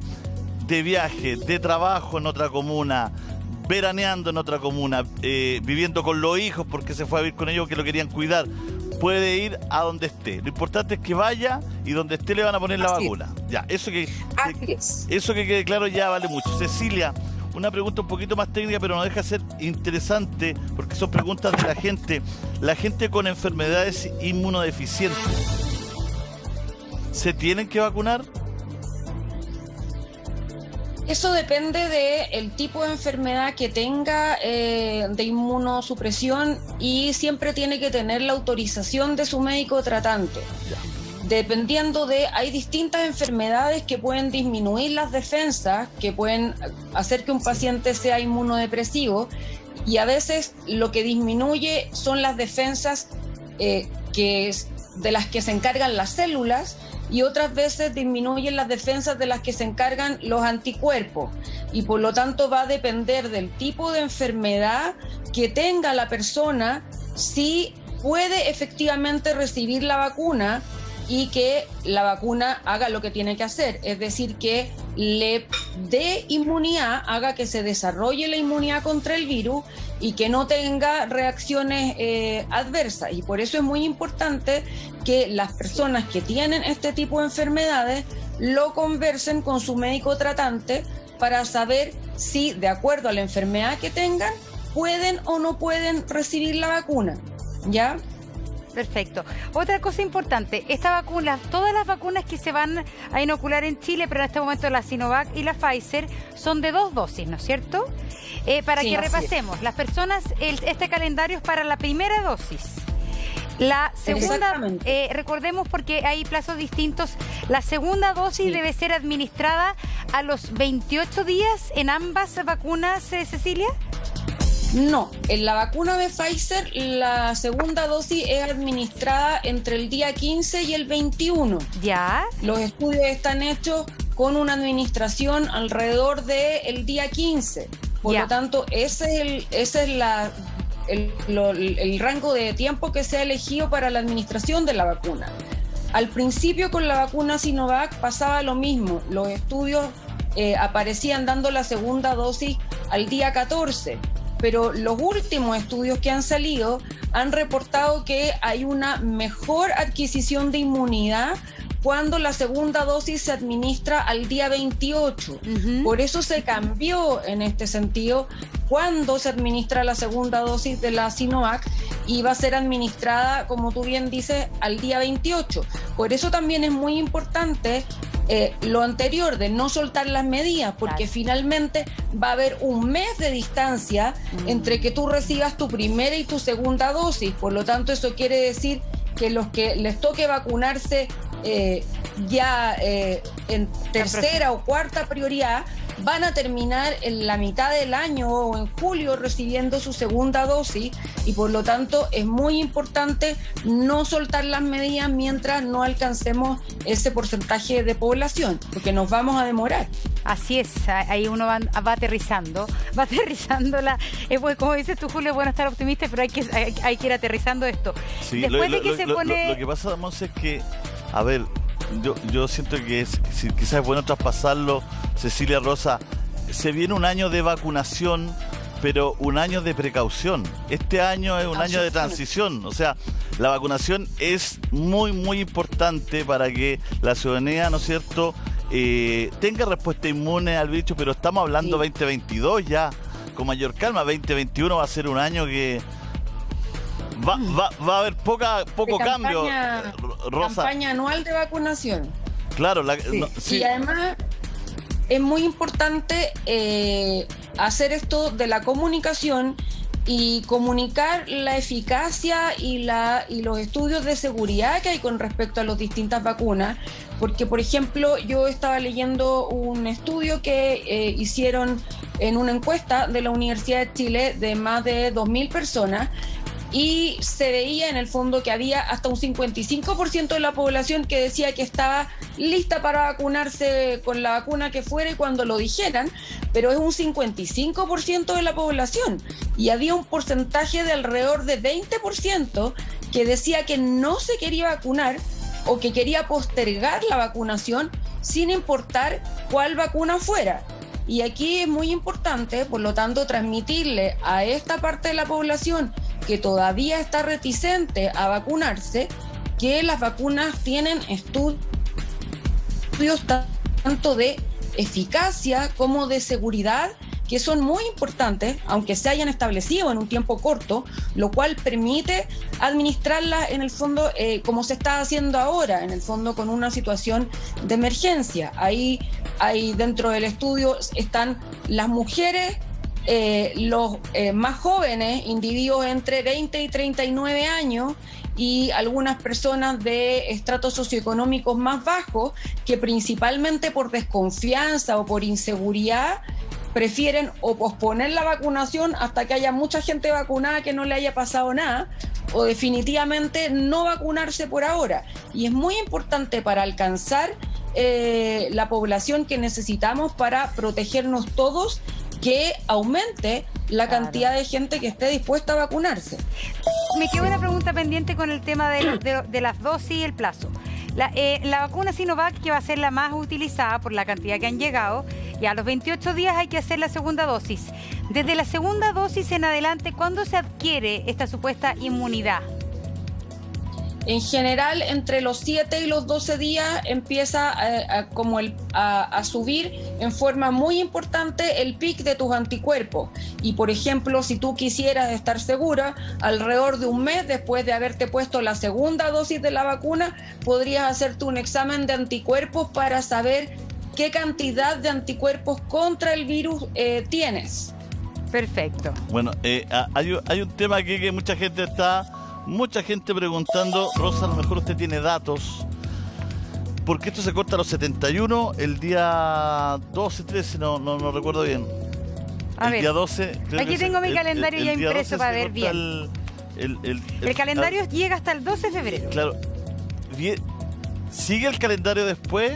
de viaje, de trabajo en otra comuna, veraneando en otra comuna, viviendo con los hijos porque se fue a vivir con ellos que lo querían cuidar, puede ir a donde esté. Lo importante es que vaya, y donde esté le van a poner la vacuna. Ya, eso que quede claro ya vale mucho. Cecilia, una pregunta un poquito más técnica, pero no deja de ser interesante, porque son preguntas de la gente. La gente con enfermedades inmunodeficientes, ¿se tienen que vacunar? Eso depende del tipo de enfermedad que tenga, de inmunosupresión, y siempre tiene que tener la autorización de su médico tratante. Dependiendo hay distintas enfermedades que pueden disminuir las defensas, que pueden hacer que un paciente sea inmunodepresivo, y a veces lo que disminuye son las defensas de las que se encargan las células, y otras veces disminuyen las defensas de las que se encargan los anticuerpos, y por lo tanto va a depender del tipo de enfermedad que tenga la persona si puede efectivamente recibir la vacuna y que la vacuna haga lo que tiene que hacer, es decir, que le dé inmunidad, haga que se desarrolle la inmunidad contra el virus y que no tenga reacciones adversas. Y por eso es muy importante que las personas que tienen este tipo de enfermedades lo conversen con su médico tratante para saber si, de acuerdo a la enfermedad que tengan, pueden o no pueden recibir la vacuna, ¿ya? Perfecto. Otra cosa importante, esta vacuna, todas las vacunas que se van a inocular en Chile, pero en este momento la Sinovac y la Pfizer, son de 2 dosis, ¿no es cierto? Para que repasemos, las personas, este calendario es para la primera dosis. La segunda, recordemos porque hay plazos distintos, la segunda dosis debe ser administrada a los 28 días en ambas vacunas, Cecilia. No, en la vacuna de Pfizer la segunda dosis es administrada entre el día 15 y el 21. ¿Ya? Los estudios están hechos con una administración alrededor del día 15. Por lo tanto, ese es el rango de tiempo que se ha elegido para la administración de la vacuna. Al principio con la vacuna Sinovac pasaba lo mismo. Los estudios aparecían dando la segunda dosis al día 14. Pero los últimos estudios que han salido han reportado que hay una mejor adquisición de inmunidad cuando la segunda dosis se administra al día 28. Por eso se cambió en este sentido cuando se administra la segunda dosis de la Sinovac y va a ser administrada, como tú bien dices, al día 28. Por eso también es muy importante lo anterior, de no soltar las medidas, porque finalmente va a haber un mes de distancia entre que tú recibas tu primera y tu segunda dosis. Por lo tanto, eso quiere decir que los que les toque vacunarse en tercera o cuarta prioridad van a terminar en la mitad del año o en julio recibiendo su segunda dosis, y por lo tanto es muy importante no soltar las medidas mientras no alcancemos ese porcentaje de población, porque nos vamos a demorar. Así es, ahí uno va aterrizando pues, como dices tú, Julio, es bueno estar optimista, pero hay que ir aterrizando esto. Sí, después de que lo que pasa, Monse, es que, a ver, yo siento que quizás es bueno traspasarlo, Cecilia Rosa. Se viene un año de vacunación, pero un año de precaución. Este año es un año de transición. O sea, la vacunación es muy, muy importante para que la ciudadanía, ¿no es cierto?, tenga respuesta inmune al bicho, pero estamos hablando 2022 ya, con mayor calma. 2021 va a ser un año que va a haber poco cambio, Rosa. Campaña anual de vacunación. Claro, Y además es muy importante hacer esto de la comunicación y comunicar la eficacia y los estudios de seguridad que hay con respecto a las distintas vacunas, porque, por ejemplo, yo estaba leyendo un estudio que hicieron en una encuesta de la Universidad de Chile de más de 2.000 personas, y se veía en el fondo que había hasta un 55% de la población que decía que estaba lista para vacunarse con la vacuna que fuera y cuando lo dijeran, pero es un 55% de la población, y había un porcentaje de alrededor de 20% que decía que no se quería vacunar o que quería postergar la vacunación sin importar cuál vacuna fuera. Y aquí es muy importante, por lo tanto, transmitirle a esta parte de la población que todavía está reticente a vacunarse, que las vacunas tienen estudios tanto de eficacia como de seguridad, que son muy importantes, aunque se hayan establecido en un tiempo corto, lo cual permite administrarlas en el fondo como se está haciendo ahora, en el fondo con una situación de emergencia. Hay Ahí dentro del estudio están las mujeres, los más jóvenes, individuos entre 20 y 39 años, y algunas personas de estratos socioeconómicos más bajos que principalmente por desconfianza o por inseguridad prefieren o posponer la vacunación hasta que haya mucha gente vacunada que no le haya pasado nada, o definitivamente no vacunarse por ahora. Y es muy importante para alcanzar la población que necesitamos para protegernos todos, que aumente la cantidad de gente que esté dispuesta a vacunarse. Me quedó una pregunta pendiente con el tema de las dosis y el plazo. La vacuna Sinovac, que va a ser la más utilizada por la cantidad que han llegado, y a los 28 días hay que hacer la segunda dosis. Desde la segunda dosis en adelante, ¿cuándo se adquiere esta supuesta inmunidad? En general, entre los 7 y los 12 días empieza a subir en forma muy importante el pic de tus anticuerpos. Y, por ejemplo, si tú quisieras estar segura, alrededor de un mes después de haberte puesto la segunda dosis de la vacuna, podrías hacerte un examen de anticuerpos para saber qué cantidad de anticuerpos contra el virus tienes. Perfecto. Bueno, hay un tema aquí que mucha gente preguntando. Rosa, a lo mejor usted tiene datos, porque esto se corta a los 71 el día 12, 13, no recuerdo bien. Día 12. Aquí tengo mi calendario ya impreso para ver bien. El calendario llega hasta el 12 de febrero. Claro. ¿Sigue el calendario después?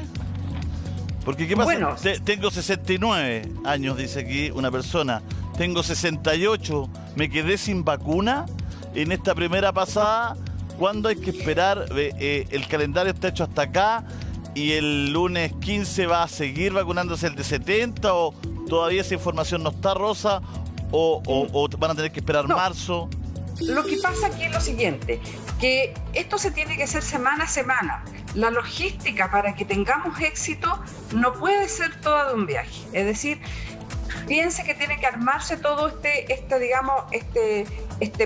Porque ¿qué pasa? Bueno, tengo 69 años, dice aquí una persona. Tengo 68, me quedé sin vacuna en esta primera pasada. ¿Cuándo hay que esperar? El calendario está hecho hasta acá y el lunes 15 va a seguir vacunándose el de 70, o todavía esa información no está, Rosa, o van a tener que esperar marzo. Lo que pasa aquí es lo siguiente, que esto se tiene que hacer semana a semana. La logística para que tengamos éxito no puede ser toda de un viaje. Es decir, piense que tiene que armarse todo este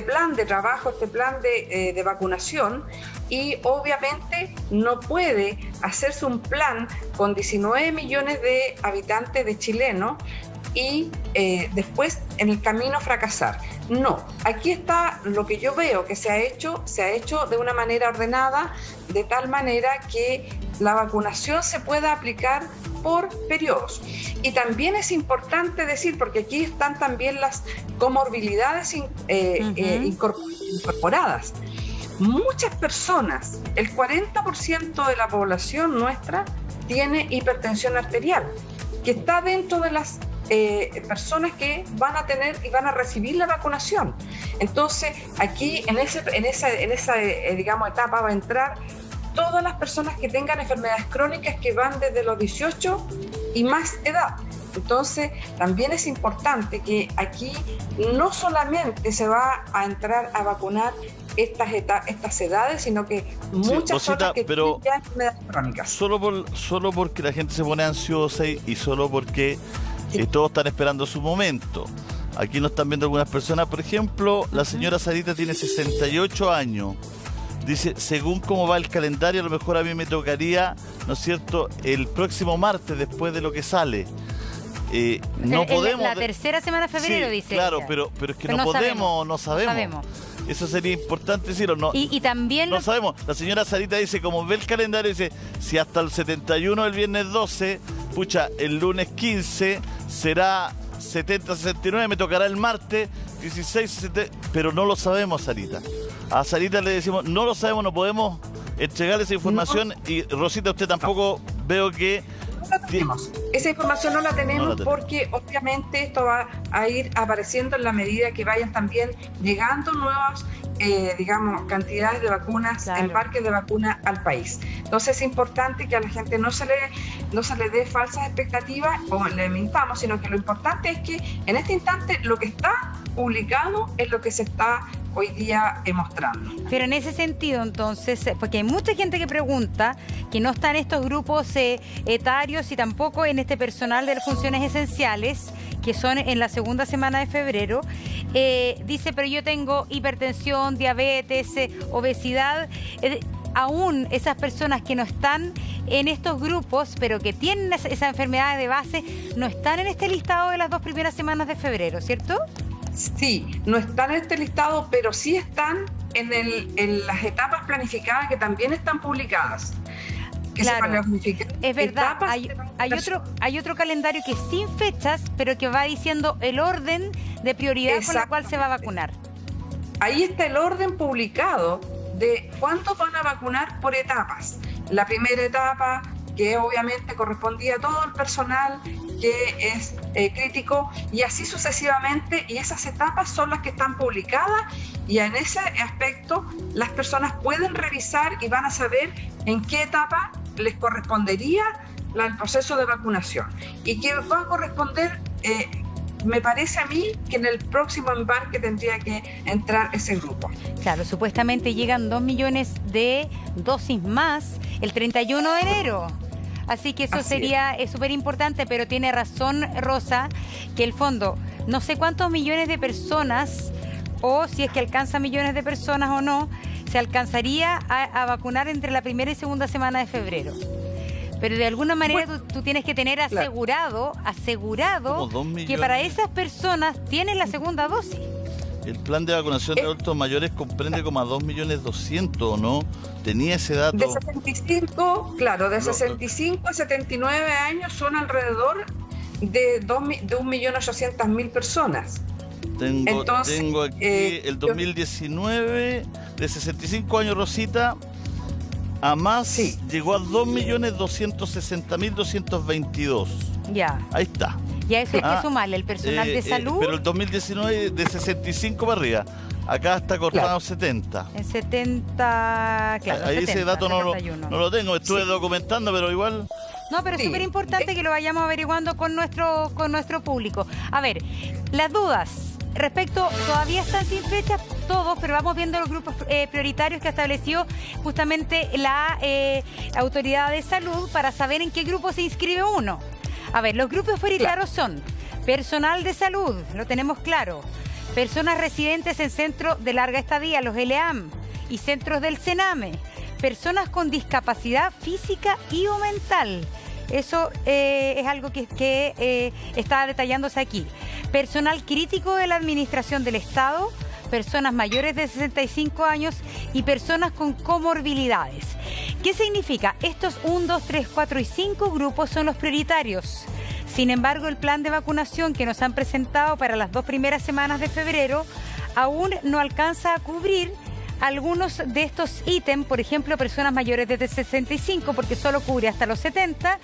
plan de trabajo, este plan de vacunación, y obviamente no puede hacerse un plan con 19 millones de habitantes de chilenos y después en el camino fracasar. No, aquí está lo que yo veo que se ha hecho de una manera ordenada, de tal manera que la vacunación se pueda aplicar por periodos. Y también es importante decir, porque aquí están también las comorbilidades incorporadas. Muchas personas, el 40% de la población nuestra tiene hipertensión arterial, que está dentro de las personas que van a tener y van a recibir la vacunación. Entonces, aquí en esa etapa va a entrar todas las personas que tengan enfermedades crónicas que van desde los 18 y más edad. Entonces, también es importante que aquí no solamente se va a entrar a vacunar estas edades, sino que muchas otras que tienen ya enfermedades crónicas. Solo porque la gente se pone ansiosa y solo porque todos están esperando su momento. Aquí nos están viendo algunas personas. Por ejemplo, la señora Sarita tiene 68 años. Dice, según cómo va el calendario, a lo mejor a mí me tocaría, ¿no es cierto?, el próximo martes después de lo que sale. No podemos... La tercera semana de febrero, sí, dice claro, ella. pero es que no podemos, no sabemos. Eso sería importante decirlo. No, y también no sabemos. La señora Sarita dice, como ve el calendario, dice, si hasta el 71 el viernes 12, pucha, el lunes 15 será 70-69, me tocará el martes 16-60, pero no lo sabemos, Sarita. A Sarita le decimos, no lo sabemos, no podemos entregarle esa información. No. Y Rosita, usted tampoco veo que... No la tenemos. Esa información no la tenemos porque obviamente esto va a ir apareciendo en la medida que vayan también llegando nuevas cantidades de vacunas, en parques de vacunas al país. Entonces es importante que a la gente no se le dé falsas expectativas o le mintamos, sino que lo importante es que en este instante lo que está publicado es lo que se está hoy día mostrando. Pero en ese sentido, entonces, porque hay mucha gente que pregunta, que no está en estos grupos etarios y tampoco en este personal de funciones esenciales, que son en la segunda semana de febrero, dice, pero yo tengo hipertensión, diabetes, obesidad. aún esas personas que no están en estos grupos, pero que tienen esa enfermedad de base, no están en este listado de las 2 primeras semanas de febrero, ¿cierto? Sí, no están en este listado, pero sí están en las etapas planificadas que también están publicadas. Claro, es verdad, hay otro calendario que es sin fechas, pero que va diciendo el orden de prioridad con la cual se va a vacunar. Ahí está el orden publicado de cuántos van a vacunar por etapas. La primera etapa, que obviamente correspondía a todo el personal que es crítico, y así sucesivamente, y esas etapas son las que están publicadas, y en ese aspecto las personas pueden revisar y van a saber en qué etapa les correspondería el proceso de vacunación, y que va a corresponder, me parece a mí, que en el próximo embarque tendría que entrar ese grupo. Claro, supuestamente llegan 2 millones de dosis más el 31 de enero. Así que eso es súper importante, pero tiene razón Rosa, que el fondo, no sé cuántos millones de personas, o si es que alcanza millones de personas o no, se alcanzaría a vacunar entre la primera y segunda semana de febrero. Pero de alguna manera tú tienes que tener asegurado que para esas personas tienes la segunda dosis. El plan de vacunación de adultos mayores comprende como a 2.200.000, ¿o no? ¿Tenía ese dato? De 65, claro, de 65 a 79 años son alrededor de 1.800.000 personas. Tengo aquí el 2019, de 65 años, Rosita, a más llegó a 2.260.222. Ya. Ahí está. Y a eso hay que sumarle el personal de salud. Pero el 2019 de 65 para arriba. Acá está cortado 70. En 70, claro. Ahí 70, ese dato no lo tengo, estuve documentando, pero igual... No, pero es súper importante que lo vayamos averiguando con nuestro público. A ver, las dudas respecto, todavía están sin fecha todos, pero vamos viendo los grupos prioritarios que estableció justamente la Autoridad de Salud para saber en qué grupo se inscribe uno. A ver, los grupos prioritarios son personal de salud, lo tenemos claro, personas residentes en centros de larga estadía, los LEAM, y centros del CENAME, personas con discapacidad física y o mental. Eso es algo que está detallándose aquí. Personal crítico de la Administración del Estado, personas mayores de 65 años y personas con comorbilidades. ¿Qué significa? Estos 1, 2, 3, 4 y 5 grupos son los prioritarios. Sin embargo, el plan de vacunación que nos han presentado para las 2 primeras semanas de febrero aún no alcanza a cubrir algunos de estos ítems, por ejemplo, personas mayores de 65, porque solo cubre hasta los 70,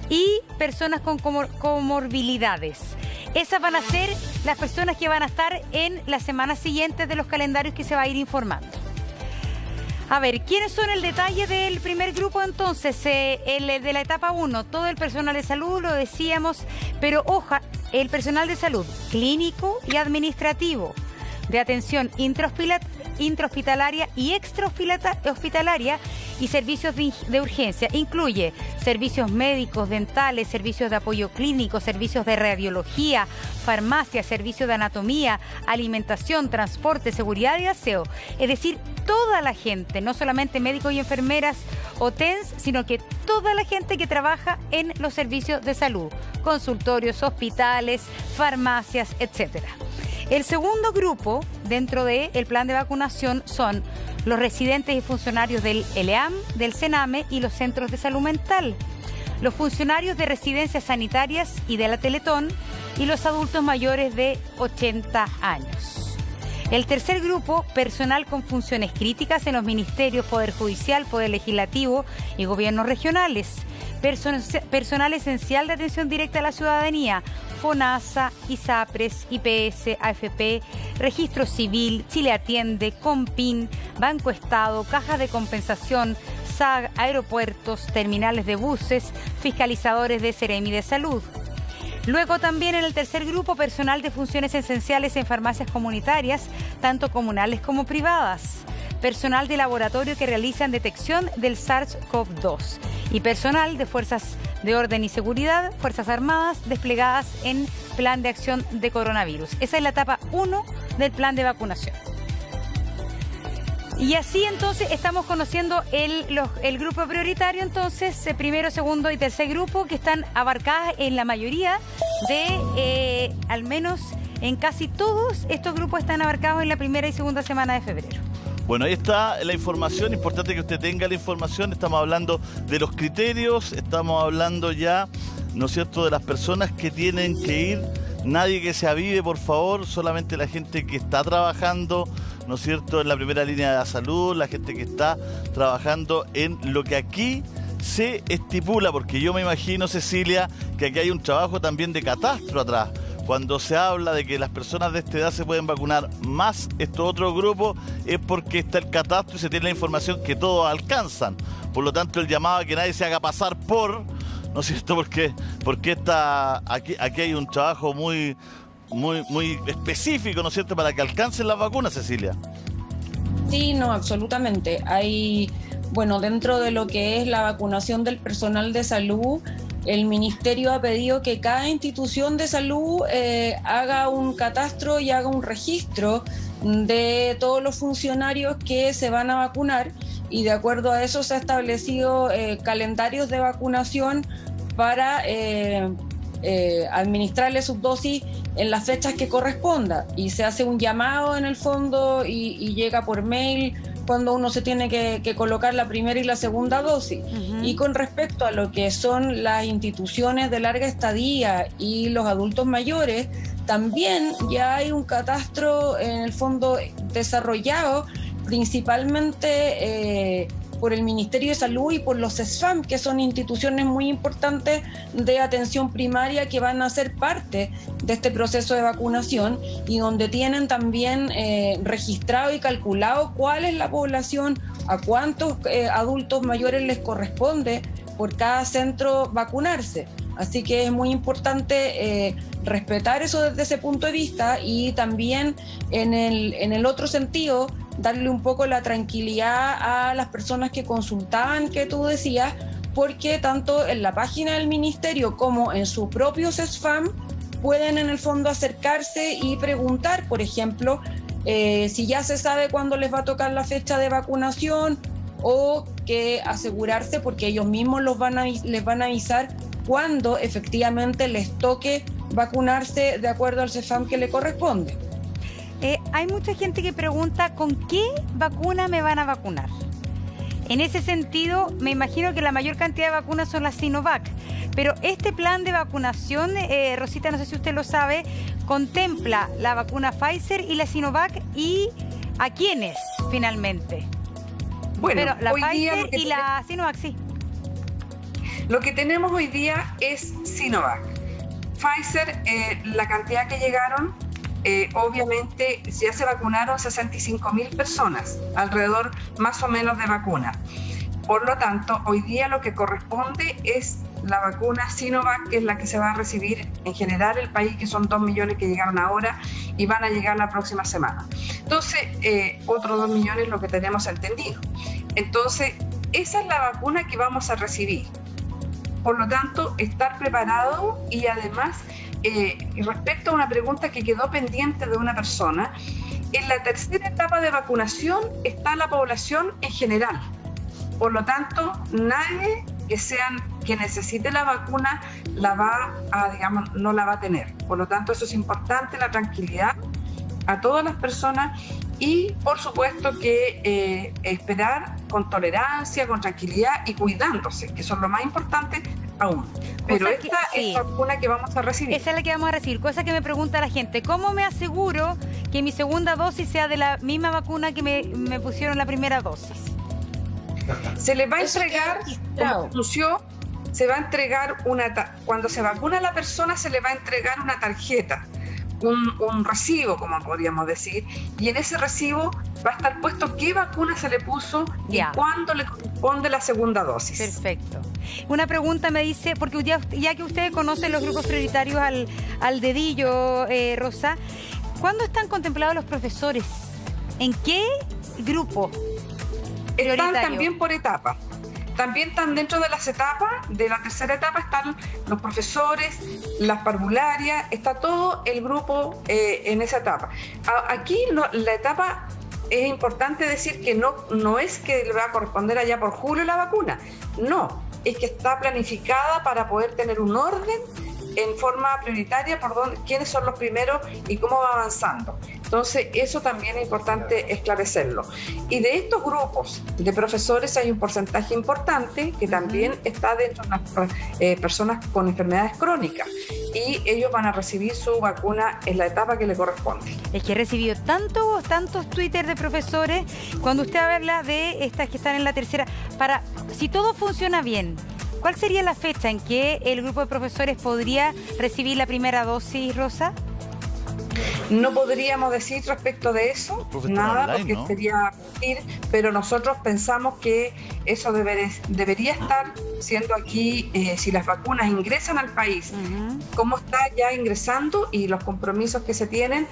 y personas con comorbilidades. Esas van a ser las personas que van a estar en las semanas siguientes de los calendarios que se va a ir informando. A ver, ¿quiénes son el detalle del primer grupo entonces? El de la etapa 1, todo el personal de salud, lo decíamos, pero ojo, el personal de salud clínico y administrativo, de atención intrahospitalaria y extrahospitalaria y servicios de urgencia. Incluye servicios médicos, dentales, servicios de apoyo clínico, servicios de radiología, farmacia, servicios de anatomía, alimentación, transporte, seguridad y aseo. Es decir, toda la gente, no solamente médicos y enfermeras o TENS, sino que toda la gente que trabaja en los servicios de salud, consultorios, hospitales, farmacias, etcétera. El segundo grupo dentro del plan de vacunación son los residentes y funcionarios del LEAM, del CENAME y los centros de salud mental, los funcionarios de residencias sanitarias y de la Teletón y los adultos mayores de 80 años. El tercer grupo, personal con funciones críticas en los ministerios, Poder Judicial, Poder Legislativo y gobiernos regionales, personal esencial de atención directa a la ciudadanía, FONASA, ISAPRES, IPS, AFP, Registro Civil, Chile Atiende, COMPIN, Banco Estado, Cajas de Compensación, SAG, aeropuertos, terminales de buses, fiscalizadores de Seremi de Salud. Luego también en el tercer grupo, personal de funciones esenciales en farmacias comunitarias, tanto comunales como privadas, personal de laboratorio que realizan detección del SARS-CoV-2 y personal de fuerzas de orden y seguridad, Fuerzas Armadas, desplegadas en plan de acción de coronavirus. Esa es la etapa 1 del plan de vacunación. Y así entonces estamos conociendo el grupo prioritario, entonces, primero, segundo y tercer grupo, que están abarcadas en la mayoría de, al menos en casi todos estos grupos están abarcados en la primera y segunda semana de febrero. Bueno, ahí está la información, importante que usted tenga la información, estamos hablando de los criterios, estamos hablando ya, ¿no es cierto?, de las personas que tienen que ir, nadie que se avive, por favor, solamente la gente que está trabajando, ¿no es cierto?, en la primera línea de la salud, la gente que está trabajando en lo que aquí se estipula, porque yo me imagino, Cecilia, que aquí hay un trabajo también de catastro atrás. Cuando se habla de que las personas de esta edad se pueden vacunar más estos otros grupos, es porque está el catastro y se tiene la información que todos alcanzan. Por lo tanto, el llamado a que nadie se haga pasar por, ¿no es cierto?, porque aquí hay un trabajo muy específico, ¿no es cierto?, para que alcancen las vacunas, Cecilia. Sí, no, absolutamente. Hay, bueno, dentro de lo que es la vacunación del personal de salud, el Ministerio ha pedido que cada institución de salud haga un catastro y haga un registro de todos los funcionarios que se van a vacunar, y de acuerdo a eso se ha establecido calendarios de vacunación para administrarle sus dosis en las fechas que corresponda, y se hace un llamado en el fondo y llega por mail cuando uno se tiene que colocar la primera y la segunda dosis. Y con respecto a lo que son las instituciones de larga estadía y los adultos mayores, también ya hay un catastro en el fondo desarrollado principalmente por el Ministerio de Salud y por los CESFAM, que son instituciones muy importantes de atención primaria que van a ser parte de este proceso de vacunación, y donde tienen también registrado y calculado cuál es la población, a cuántos adultos mayores les corresponde por cada centro vacunarse. Así que es muy importante respetar eso desde ese punto de vista, y también en el otro sentido darle un poco la tranquilidad a las personas que consultaban, que tú decías, porque tanto en la página del Ministerio como en su propio CESFAM pueden en el fondo acercarse y preguntar, por ejemplo, si ya se sabe cuándo les va a tocar la fecha de vacunación, o que asegurarse, porque ellos mismos les van a avisar cuando efectivamente les toque vacunarse de acuerdo al CESFAM que le corresponde. Hay mucha gente que pregunta ¿con qué vacuna me van a vacunar? En ese sentido, me imagino que la mayor cantidad de vacunas son las Sinovac, pero este plan de vacunación, Rosita, no sé si usted lo sabe, contempla la vacuna Pfizer y la Sinovac, ¿y a quiénes finalmente? Bueno, pero la hoy Pfizer día y la Sinovac, sí. Lo que tenemos hoy día es Sinovac. Pfizer, la cantidad que llegaron, obviamente ya se vacunaron 65.000 personas, alrededor más o menos de vacuna. Por lo tanto, hoy día lo que corresponde es la vacuna Sinovac, que es la que se va a recibir en general el país, que son 2 millones que llegaron ahora y van a llegar la próxima semana. Entonces, otros 2 millones lo que tenemos entendido. Entonces, esa es la vacuna que vamos a recibir. Por lo tanto, estar preparado, y además, respecto a una pregunta que quedó pendiente de una persona, en la tercera etapa de vacunación está la población en general. Por lo tanto, nadie que necesite la vacuna no la va a tener. Por lo tanto, eso es importante, la tranquilidad a todas las personas, y por supuesto que esperar con tolerancia, con tranquilidad y cuidándose, que son lo más importante aún. Pero esta es la vacuna que vamos a recibir. Esa es la que vamos a recibir. Cosa que me pregunta la gente: ¿cómo me aseguro que mi segunda dosis sea de la misma vacuna que me pusieron la primera dosis? Se les va a entregar, como anunció, se va a entregar cuando se vacuna a la persona, se le va a entregar una tarjeta, un recibo, como podríamos decir, y en ese recibo va a estar puesto qué vacuna se le puso y cuándo le corresponde la segunda dosis. Perfecto. Una pregunta me dice, porque ya que ustedes conocen los grupos prioritarios al dedillo, Rosa, ¿cuándo están contemplados los profesores? ¿En qué grupo prioritario? Están también por etapa. También están dentro de las etapas, de la tercera etapa están los profesores, las parvularias, está todo el grupo en esa etapa. Aquí la etapa es importante decir que no es que le va a corresponder allá por julio la vacuna, no, es que está planificada para poder tener un orden en forma prioritaria por quiénes son los primeros y cómo va avanzando. Entonces, eso también es importante esclarecerlo. Y de estos grupos de profesores hay un porcentaje importante que también está dentro de las personas con enfermedades crónicas y ellos van a recibir su vacuna en la etapa que le corresponde. Es que he recibido tantos Twitter de profesores cuando usted habla de estas que están en la tercera. Si todo funciona bien, ¿cuál sería la fecha en que el grupo de profesores podría recibir la primera dosis, Rosa? No podríamos decir respecto de eso nada, online, porque ¿no? Sería mentir, pero nosotros pensamos que eso debería estar siendo aquí, si las vacunas ingresan al país, cómo está ya ingresando y los compromisos que se tienen,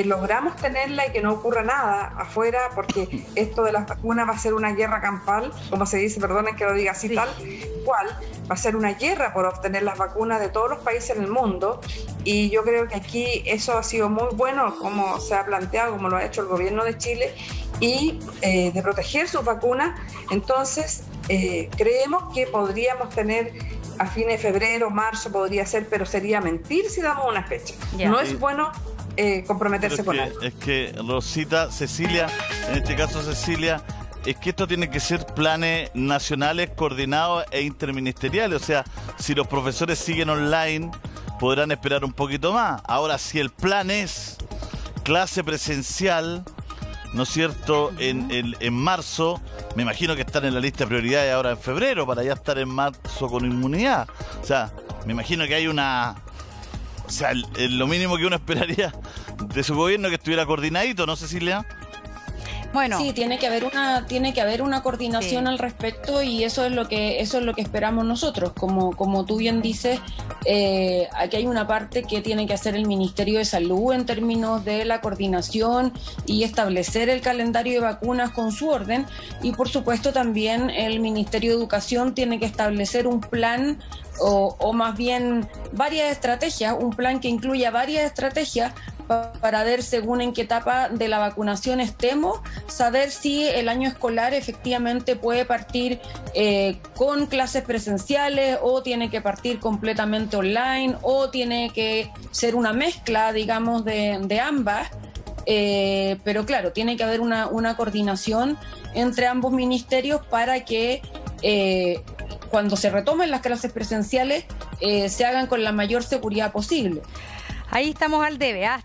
logramos tenerla y que no ocurra nada afuera, porque esto de las vacunas va a ser una guerra campal, como se dice, perdonen que lo diga así, tal cual, va a ser una guerra por obtener las vacunas de todos los países en el mundo, y yo creo que aquí eso ha sido muy bueno, como se ha planteado, como lo ha hecho el gobierno de Chile, y de proteger sus vacunas. Entonces, creemos que podríamos tener a fines de febrero, marzo, podría ser, pero sería mentir si damos una fecha. Yeah. No es bueno comprometerse con algo. Es que, Rosita, Cecilia, en este caso Cecilia, es que esto tiene que ser planes nacionales, coordinados e interministeriales. O sea, si los profesores siguen online, podrán esperar un poquito más. Ahora, si el plan es clase presencial, ¿no es cierto?, en marzo, me imagino que están en la lista de prioridades ahora en febrero, para ya estar en marzo con inmunidad. O sea, me imagino que hay una... O sea, lo mínimo que uno esperaría de su gobierno que estuviera coordinadito, ¿no, Cecilia? Bueno, sí, tiene que haber una coordinación al respecto, y eso es lo que esperamos nosotros. Como tú bien dices, aquí hay una parte que tiene que hacer el Ministerio de Salud en términos de la coordinación y establecer el calendario de vacunas con su orden, y por supuesto también el Ministerio de Educación tiene que establecer un plan o más bien varias estrategias, un plan que incluya varias estrategias para ver según en qué etapa de la vacunación estemos, saber si el año escolar efectivamente puede partir con clases presenciales, o tiene que partir completamente online, o tiene que ser una mezcla, digamos, de ambas. Pero claro, tiene que haber una coordinación entre ambos ministerios para que cuando se retomen las clases presenciales se hagan con la mayor seguridad posible. Ahí estamos al debe, ¿ah?